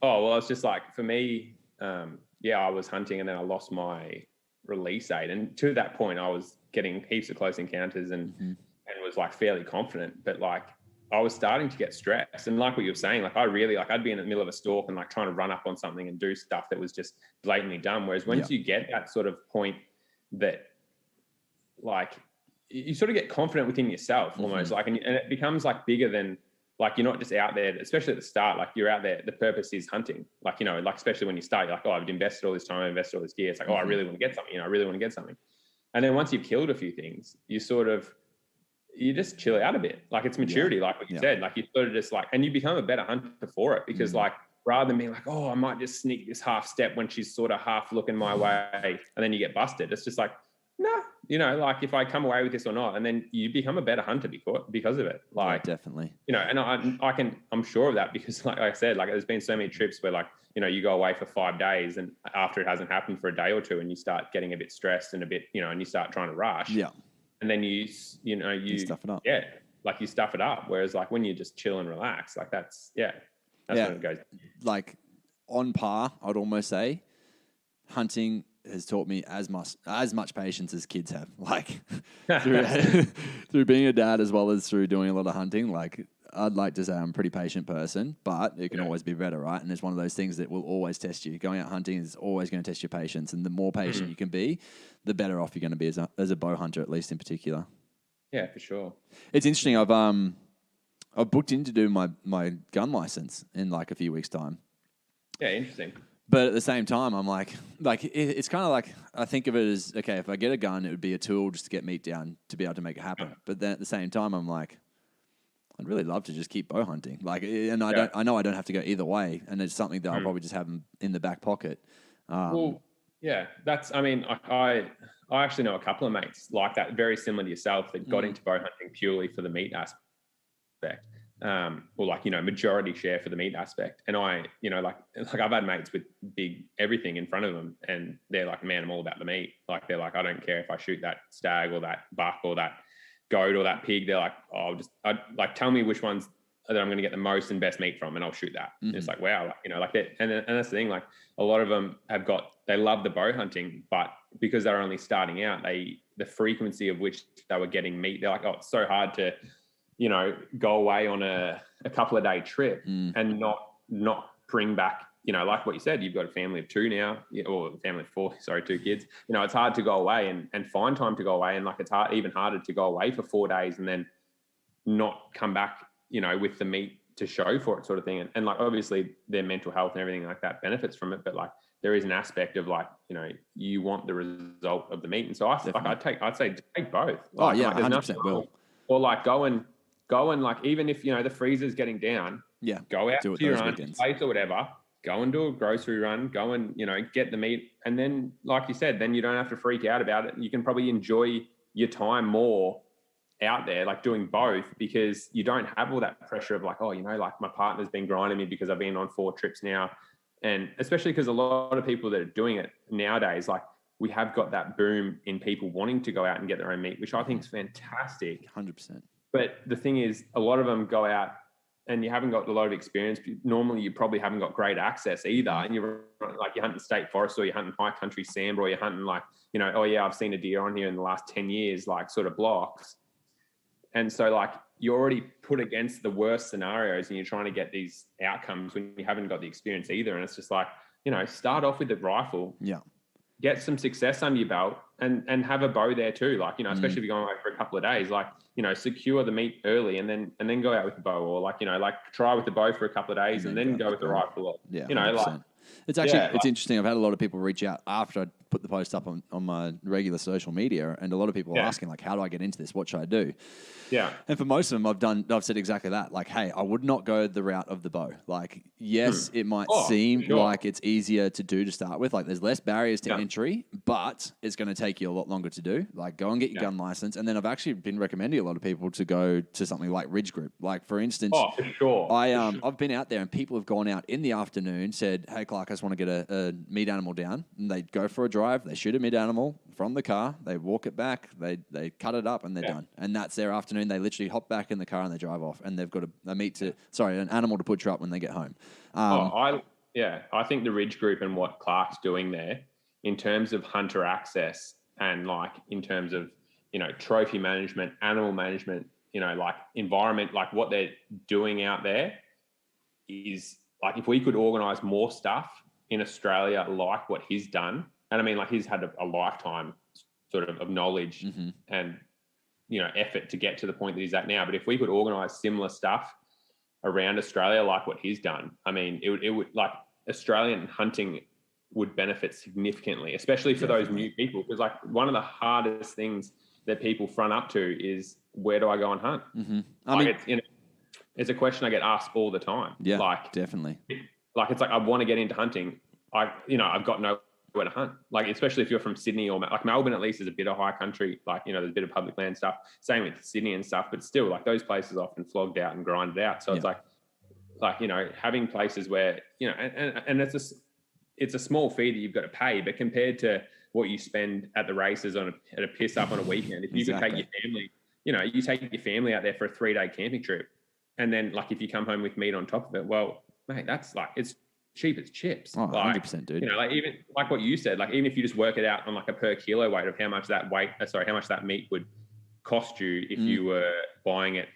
It's just like, for me, I was hunting, and then I lost my release aid. And to that point, I was getting heaps of close encounters and was like fairly confident, but like, I was starting to get stressed. And like what you were saying, like, I really, like, I'd be in the middle of a stalk and like trying to run up on something and do stuff that was just blatantly dumb. Whereas once you get that sort of point that, like, you sort of get confident within yourself almost, like, and it becomes like bigger than, like, you're not just out there, especially at the start, like, you're out there, the purpose is hunting. Like, you know, like, especially when you start, you're like, oh, I've invested all this time, I've invested all this gear. It's like, oh, I really want to get something, you know, I really want to get something. And then once you've killed a few things, you just chill out a bit. Like, it's maturity, like what you said, like, you sort of just like, and you become a better hunter for it, because like, rather than being like, oh, I might just sneak this half step when she's sort of half looking my way, and then you get busted. It's just like, no, like if I come away with this or not, and then you become a better hunter because of it. Like, definitely. And I'm sure of that because, like I said, like there's been so many trips where, like, you go away for 5 days, and after it hasn't happened for a day or two, and you start getting a bit stressed and a bit, and you start trying to rush. Yeah. And then you stuff it up. Yeah, like you stuff it up. Whereas, like when you just chill and relax, like that's when it goes. Like on par, I'd almost say, hunting has taught me as much patience as kids have. Like through being a dad as well as through doing a lot of hunting. Like I'd like to say I'm a pretty patient person, but it can always be better, right? And it's one of those things that will always test you. Going out hunting is always going to test your patience, and the more patient you can be, the better off you're going to be as a bow hunter, at least in particular. Yeah, for sure. It's interesting. I've booked in to do my gun license in like a few weeks' time. Yeah, interesting. But at the same time, I'm like it's kind of like I think of it as, okay, if I get a gun, it would be a tool just to get meat down to be able to make it happen. But then at the same time, I'm like, I'd really love to just keep bow hunting. Like, and I know I don't have to go either way, and it's something that I'll probably just have in the back pocket. Well, yeah, I actually know a couple of mates like that, very similar to yourself, that got into bow hunting purely for the meat aspect. Or like, majority share for the meat aspect. And I, like I've had mates with big everything in front of them, and they're like, man, I'm all about the meat. Like, they're like, I don't care if I shoot that stag or that buck or that goat or that pig. They're like, tell me which ones that I'm going to get the most and best meat from, and I'll shoot that. And it's like, wow, like that. And that's the thing, like a lot of them they love the bow hunting, but because they're only starting out, the frequency of which they were getting meat, they're like, oh, it's so hard to, go away on a couple of day trip and not bring back, like what you said, you've got a family of 2 now, or a family of 4, sorry, 2 kids. It's hard to go away and find time to go away. And like, it's even harder to go away for 4 days and then not come back, with the meat to show for it, sort of thing. And like, obviously their mental health and everything like that benefits from it. But like, there is an aspect of like, you want the result of the meat. And so I'd say take both. Like, 100% will. Or like go and like, even if, the freezer's getting down, go out to your own place or whatever, go and do a grocery run, go and, get the meat. And then, like you said, then you don't have to freak out about it. You can probably enjoy your time more out there, like doing both, because you don't have all that pressure of like, oh, like my partner's been grinding me because I've been on 4 trips now. And especially because a lot of people that are doing it nowadays, like we have got that boom in people wanting to go out and get their own meat, which I think is fantastic. 100%. But the thing is, a lot of them go out and you haven't got a lot of experience. Normally, you probably haven't got great access either. And you're hunting state forest, or you're hunting high country sambar, or you're hunting like, oh yeah, I've seen a deer on here in the last 10 years, like sort of blocks. And so like you're already put against the worst scenarios, and you're trying to get these outcomes when you haven't got the experience either. And it's just like, start off with the rifle. Yeah. Get some success under your belt and have a bow there too. Like, especially if you're going away for a couple of days, like, secure the meat early and then go out with the bow, or like, try with the bow for a couple of days and then go with the rifle. Or, yeah. 100%. It's actually, it's interesting. I've had a lot of people reach out after I put the post up on my regular social media, and a lot of people are asking like, how do I get into this? What should I do? Yeah. And for most of them, I've said exactly that. Like, hey, I would not go the route of the bow. Like, yes, it might seem like it's easier to do to start with. Like, there's less barriers to entry, but it's going to take you a lot longer to do. Like, go and get your gun license. And then I've actually been recommending a lot of people to go to something like Ridge Group. Like, for instance, I've been out there and people have gone out in the afternoon, said, hey, Clark, I just want to get a meat animal down. And they go for a drive, they shoot a meat animal from the car, they walk it back, they cut it up, and they're done. And that's their afternoon. They literally hop back in the car and they drive off, and they've got an animal to butcher up when they get home. I think the Ridge Group and what Clark's doing there in terms of hunter access and like in terms of, trophy management, animal management, like environment, like what they're doing out there is like, if we could organise more stuff in Australia like what he's done, and I mean, like he's had a lifetime sort of knowledge and, effort to get to the point that he's at now. But if we could organise similar stuff around Australia like what he's done, I mean, it would like Australian hunting would benefit significantly, especially for those new people. Because like one of the hardest things that people front up to is, where do I go and hunt? It's a question I get asked all the time. Yeah, like definitely. Like, it's like, I want to get into hunting. I've got nowhere to hunt. Like, especially if you're from Sydney or like Melbourne, at least is a bit of high country. Like, you know, there's a bit of public land stuff. Same with Sydney and stuff, but still, like those places often flogged out and grinded out. So it's like, you know, having places where, you know, and it's a small fee that you've got to pay, but compared to what you spend at the races at a piss up on a weekend, if you could take your family, you know, you take your family out there for a 3-day camping trip, and then like if you come home with meat on top of it, well, mate, that's like, it's cheap as chips. Oh, like, 100%, dude. You know, like even like what you said, like even if you just work it out on like a per kilo weight of how much that meat would cost you if you were buying it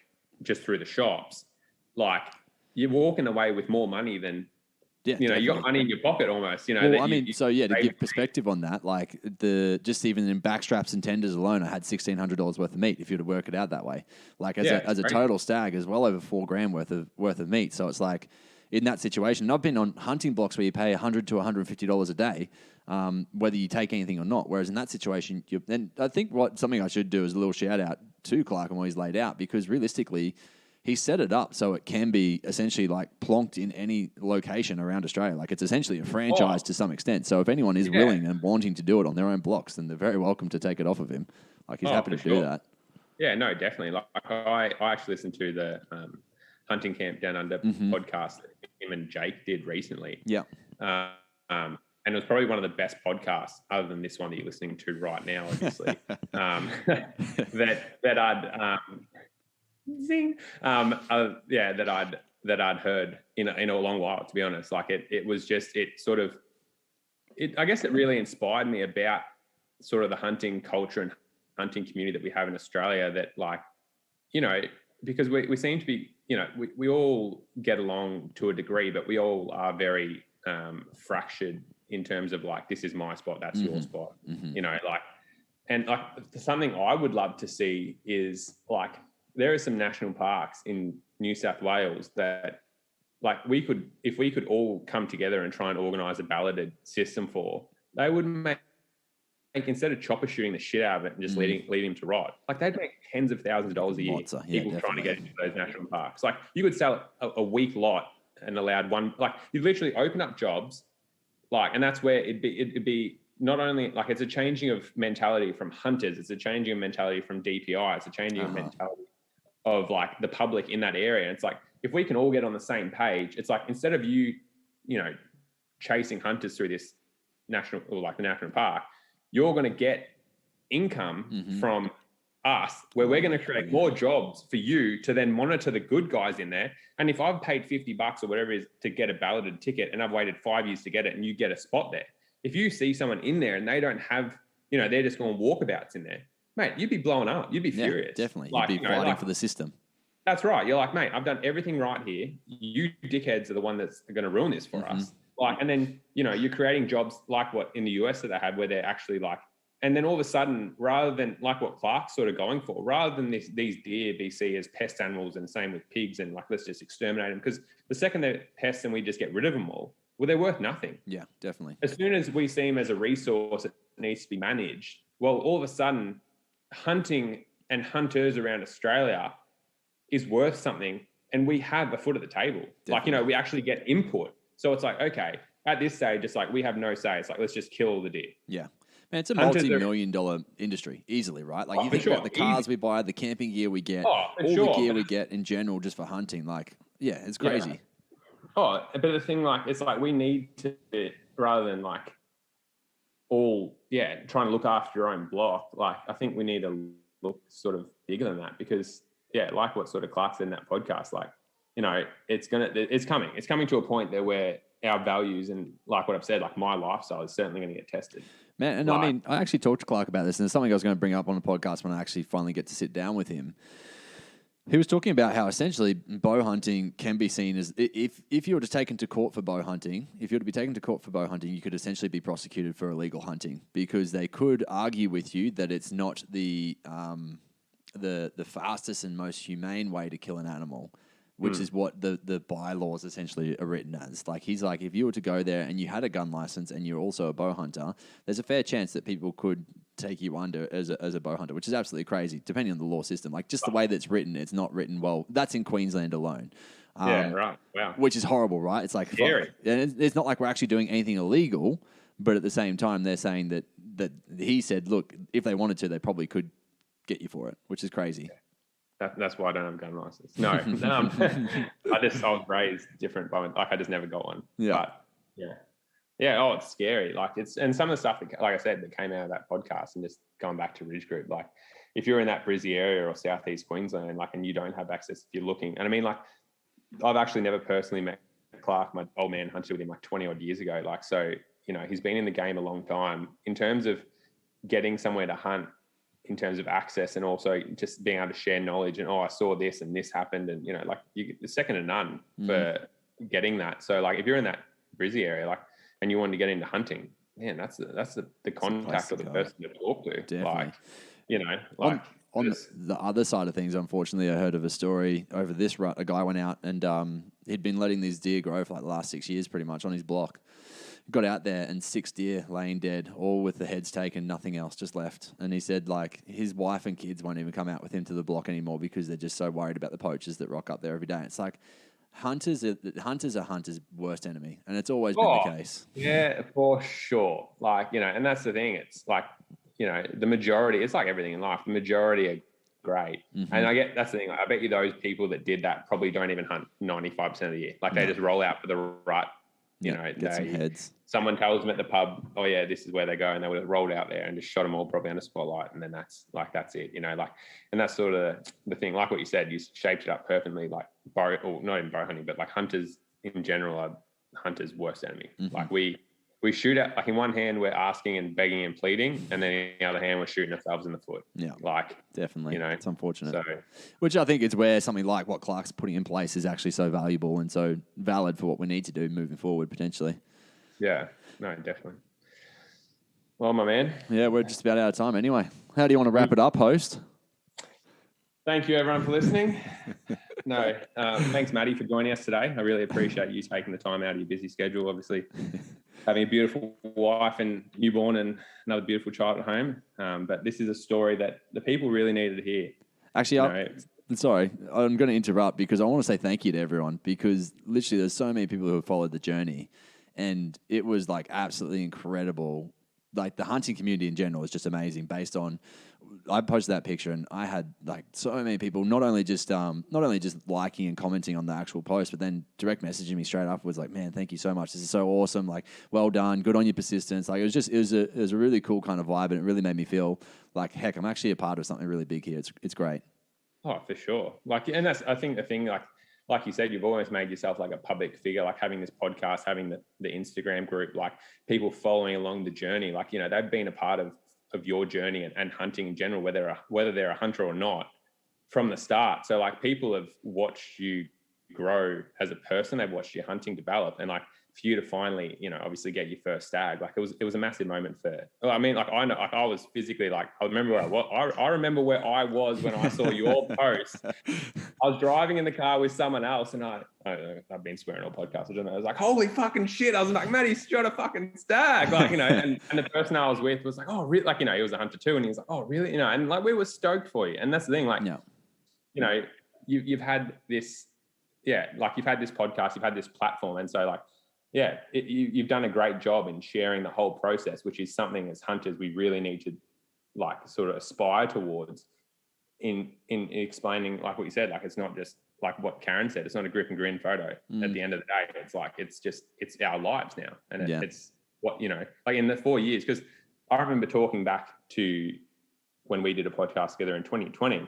just through the shops, like you're walking away with more money than, you know, definitely. you got money in your pocket almost, you know. Well, to give perspective on that, like just even in backstraps and tenders alone, I had $1,600 worth of meat if you were to work it out that way. Like as a total stag is well over $4,000 worth of meat. So it's like in that situation, and I've been on hunting blocks where you pay $100 to $150 a day, whether you take anything or not. Whereas in that situation, then I think something I should do is a little shout out to Clark and what he's laid out, because realistically, he set it up so it can be essentially like plonked in any location around Australia. Like it's essentially a franchise to some extent. So if anyone is willing and wanting to do it on their own blocks, then they're very welcome to take it off of him. Like he's happy to do that. Yeah, no, definitely. Like I actually listened to the Hunting Camp Down Under podcast that him and Jake did recently. Yeah. And it was probably one of the best podcasts, other than this one that you're listening to right now, obviously. that I'd zing. That I'd heard in a long while, to be honest. Like it was just, I guess it really inspired me about sort of the hunting culture and hunting community that we have in Australia, that like, you know, because we seem to be, you know, we all get along to a degree, but we all are very fractured in terms of like, this is my spot, that's your spot, you know, like, and like something I would love to see is like, there are some national parks in New South Wales that like if we could all come together and try and organise a balloted system for, they would make, instead of chopper shooting the shit out of it and just leading him to rot, like they'd make tens of thousands of dollars a year, people trying to get into those national parks. Like you could sell a week lot and allowed one, like you'd literally open up jobs, like, and that's where it'd be not only like, it's a changing of mentality from hunters, it's a changing of mentality from DPI, it's a changing of mentality of like the public in that area. And it's like, if we can all get on the same page, it's like, instead of you know, chasing hunters through this national, or like the national park, you're going to get income from us, where we're going to create more jobs for you to then monitor the good guys in there. And if I've paid $50 or whatever it is to get a balloted ticket, and I've waited 5 years to get it, and you get a spot there, if you see someone in there and they don't have, you know, they're just going walkabouts in there, mate, you'd be blowing up. You'd be furious. Definitely. Like, you'd be fighting for the system. That's right. You're like, mate, I've done everything right here. You dickheads are the one that's going to ruin this for us. Like, and then, you know, you're creating jobs like what in the US that they have, where they're actually like, and then all of a sudden, rather than like what Clark's sort of going for, rather than these deer be seen as pest animals, and same with pigs, and like, let's just exterminate them, because the second they're pests and we just get rid of them all, well, they're worth nothing. Yeah, definitely. As soon as we see them as a resource that needs to be managed, well, all of a sudden, hunting and hunters around Australia is worth something, and we have a foot at the table. Definitely. Like, you know, we actually get input. So it's like, okay, at this stage, it's like we have no say. It's like, let's just kill all the deer. Yeah. Man, it's a multi-million-dollar industry, easily, right? Like, you think about the cars we buy, the camping gear we get, the gear we get in general just for hunting. Like, yeah, it's crazy. Yeah. Oh, but the thing, like, it's like we need to, rather than like trying to look after your own block, like, I think we need to look sort of bigger than that, because, yeah, like what sort of Clark said in that podcast, like, you know, it's coming to a point there where our values and, like what I've said, like my lifestyle is certainly going to get tested. Man, and like, I mean, I actually talked to Clark about this, and it's something I was going to bring up on the podcast when I actually finally get to sit down with him. He was talking about how essentially bow hunting can be seen as, if you were to taken to court for bow hunting, you could essentially be prosecuted for illegal hunting, because they could argue with you that it's not the fastest and most humane way to kill an animal, which is what the bylaws essentially are written as. Like, he's like, if you were to go there and you had a gun license and you're also a bow hunter, there's a fair chance that people could take you under as a bow hunter, which is absolutely crazy, depending on the law system. Like, just the way that's written, it's not written well. That's in Queensland alone. Yeah, right. Wow. Which is horrible, right? It's like, scary. And it's not like we're actually doing anything illegal, But at the same time, they're saying that he said, look, if they wanted to, they probably could get you for it, which is crazy. That's why I don't have a gun license. No, I was raised different, but I just never got one. Yeah. But yeah. Oh, it's scary. Like and some of the stuff that, like I said, that came out of that podcast, and just going back to Ridge Group, like if you're in that Brizzy area or Southeast Queensland, like, and you don't have access, if you're looking, and I mean, like, I've actually never personally met Clark. My old man hunted with him like 20 odd years ago. Like, so, you know, he's been in the game a long time. In terms of getting somewhere to hunt, in terms of access, and also just being able to share knowledge, and, oh, I saw this and this happened, and, you know, like, it's second to none for getting that. So, like, if you're in that Brizzy area, like, and you want to get into hunting, man, that's the contact or the person to talk to. Definitely. Like, you know, like on the other side of things, unfortunately, I heard of a story over this rut. A guy went out and he'd been letting these deer grow for like the last 6 years, pretty much, on his block. Got out there and 6 deer laying dead, all with the heads taken, nothing else, just left. And he said, like, his wife and kids won't even come out with him to the block anymore because they're just so worried about the poachers that rock up there every day. It's like, hunters are hunters' worst enemy, and it's always been the case. Yeah, for sure. Like, you know, and that's the thing. It's like, you know, the majority, it's like everything in life, the majority are great. Mm-hmm. And that's the thing. Like, I bet you those people that did that probably don't even hunt 95% of the year. Like, they just roll out for the rut. You know, get some heads. Someone tells them at the pub, oh yeah, this is where they go, and they would have rolled out there and just shot them all probably under spotlight, and then that's it. You know, like, and that's sort of the thing. Like what you said, you shaped it up perfectly. Like not even bow hunting, but like hunters in general are hunters' worst enemy. Mm-hmm. Like we shoot at, like, in one hand we're asking and begging and pleading, and then in the other hand we're shooting ourselves in the foot. Yeah, like, definitely. You know, it's unfortunate. So, which I think is where something like what Clark's putting in place is actually so valuable and so valid for what we need to do moving forward potentially. Yeah, no, definitely. Well, my man. Yeah, we're just about out of time anyway. How do you want to wrap it up, host? Thank you, everyone, for listening. Thanks, Matty, for joining us today. I really appreciate you taking the time out of your busy schedule. Obviously, having a beautiful wife and newborn and another beautiful child at home. But this is a story that the people really needed to hear. Actually, sorry, I'm going to interrupt because I want to say thank you to everyone, because literally there's so many people who have followed the journey, and it was like absolutely incredible. Like, the hunting community in general is just amazing. Based on, I posted that picture and I had like so many people not only just liking and commenting on the actual post, but then direct messaging me straight afterwards, like, man, thank you so much. This is so awesome. Like, well done. Good on your persistence. Like, it was a really cool kind of vibe, and it really made me feel like, heck, I'm actually a part of something really big here. It's great. Oh, for sure. Like, and that's, I think, the thing, like you said, you've always made yourself like a public figure, like having this podcast, having the Instagram group, like people following along the journey, like, you know, they've been a part of your journey and hunting in general, whether they're a hunter or not, from the start. So, like, people have watched you grow as a person, they've watched your hunting develop, and like, for you to finally, you know, obviously get your first stag, like, it was a massive moment I mean, like, I know, like, I was physically, like, I remember where I was. I remember where I was when I saw your post. I was driving in the car with someone else, and I've been swearing all podcasts. I don't know. I was like, holy fucking shit. I was like, Matty shot a fucking stag. Like, you know, and the person I was with was like, oh, really? Like, you know, he was a hunter too. And he was like, oh, really? You know, and like, we were stoked for you. And that's the thing, like, you know, you've had this, like, you've had this podcast, you've had this platform. And so, like, you've done a great job in sharing the whole process, which is something as hunters we really need to, like, sort of aspire towards in explaining, like what you said, like, it's not just like what Karen said, it's not a grip and grin photo at the end of the day. It's like, it's our lives now. And it's what, you know, like, in the 4 years, because I remember talking back to when we did a podcast together in 2020,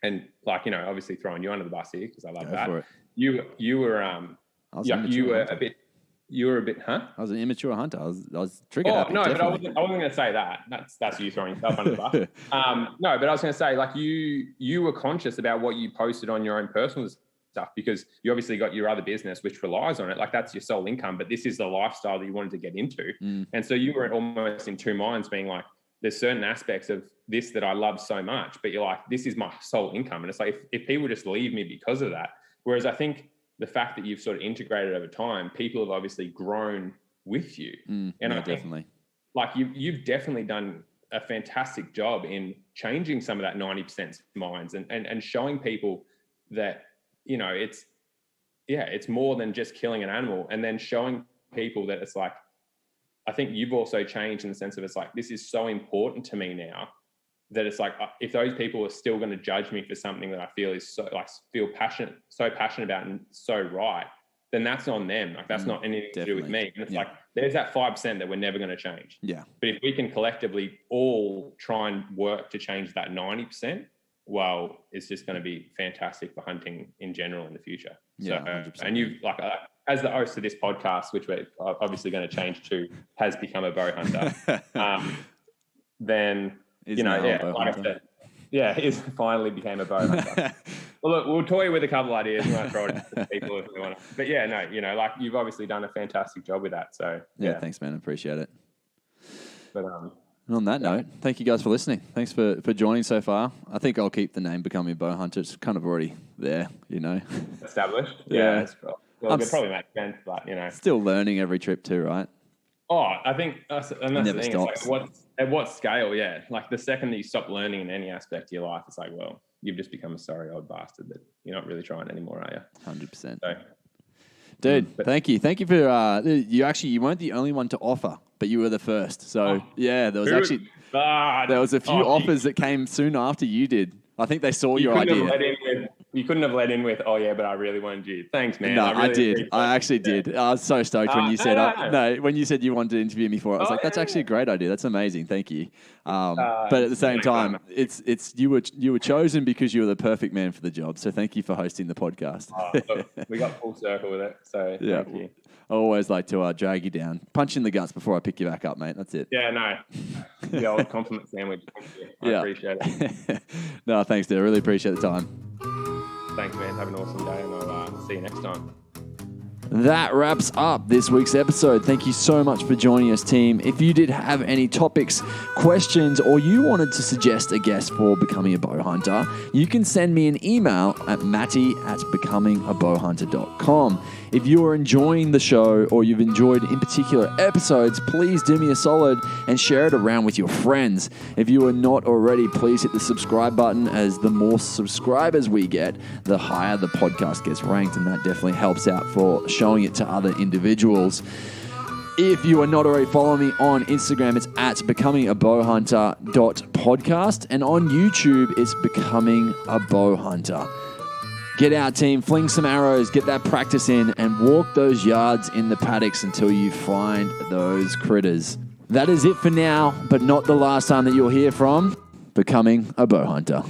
and, like, you know, obviously throwing you under the bus here, because I love that. You were a bit, huh? I was an immature hunter. I was triggered happy. No, definitely. but I wasn't going to say that. That's you throwing yourself under the bus. No, but I was going to say, like, you were conscious about what you posted on your own personal stuff, because you obviously got your other business which relies on it. Like, that's your sole income, but this is the lifestyle that you wanted to get into. And so you were almost in two minds, being like, there's certain aspects of this that I love so much, but you're like, this is my sole income. And it's like, if people just leave me because of that, whereas I think the fact that you've sort of integrated over time, people have obviously grown with you. And I think, definitely, like, you've definitely done a fantastic job in changing some of that 90% minds and showing people that, you know, it's more than just killing an animal, and then showing people that it's like, I think you've also changed in the sense of it's like, this is so important to me now that it's like, if those people are still going to judge me for something that I feel is so passionate about and so right, then that's on them. Like that's not anything to do with me. And it's like, there's that 5% that we're never going to change. Yeah. But if we can collectively all try and work to change that 90%, well, it's just going to be fantastic for hunting in general in the future. Yeah, so, and you've like, as the host of this podcast, which we're obviously going to change to, has become a bow hunter, then, he's finally became a bow hunter. Well, look, we'll toy with a couple ideas. We might throw it to people if we want to. But yeah, no, like you've obviously done a fantastic job with that. So yeah, thanks, man. I appreciate it. But and on that note, thank you guys for listening. Thanks for joining so far. I think I'll keep the name Becoming a Bowhunter. It's kind of already there, established. Yeah. That's cool. Well, it probably makes sense, but still learning every trip too, right? Oh, I think, and that's never the thing. stops. It's like, at what scale? Yeah, like the second that you stop learning in any aspect of your life, it's like, well, you've just become a sorry old bastard that you're not really trying anymore, are you? 100%. So, dude, thank you for you weren't the only one to offer, but you were the first. So there was a few offers that came soon after you did. I think they saw your idea. You couldn't have let in with, oh yeah, but I really wanted you. Thanks, man. No, I did. I actually did. I was so stoked when you said, when you said you wanted to interview me for it. I was like, that's actually a great idea. That's amazing. Thank you. But at the same time, it's you were chosen because you were the perfect man for the job. So thank you for hosting the podcast. Look, we got full circle with it. So thank you. I always like to drag you down, punch in the guts before I pick you back up, mate. That's it. Yeah, no. The old compliment sandwich. Thank you. I appreciate it. No, thanks, dude. I really appreciate the time. Thanks, man. Have an awesome day, and I'll see you next time. That wraps up this week's episode. Thank you so much for joining us, team. If you did have any topics, questions, or you wanted to suggest a guest for Becoming a Bowhunter, you can send me an email at matty@becomingabowhunter.com. If you are enjoying the show or you've enjoyed in particular episodes, please do me a solid and share it around with your friends. If you are not already, please hit the subscribe button, as the more subscribers we get, the higher the podcast gets ranked, and that definitely helps out for showing it to other individuals. If you are not already following me on Instagram, it's at becomingabowhunter.podcast, and on YouTube, it's Becoming a Bowhunter. Get out, team, fling some arrows, get that practice in, and walk those yards in the paddocks until you find those critters. That is it for now, but not the last time that you'll hear from Becoming a Bowhunter.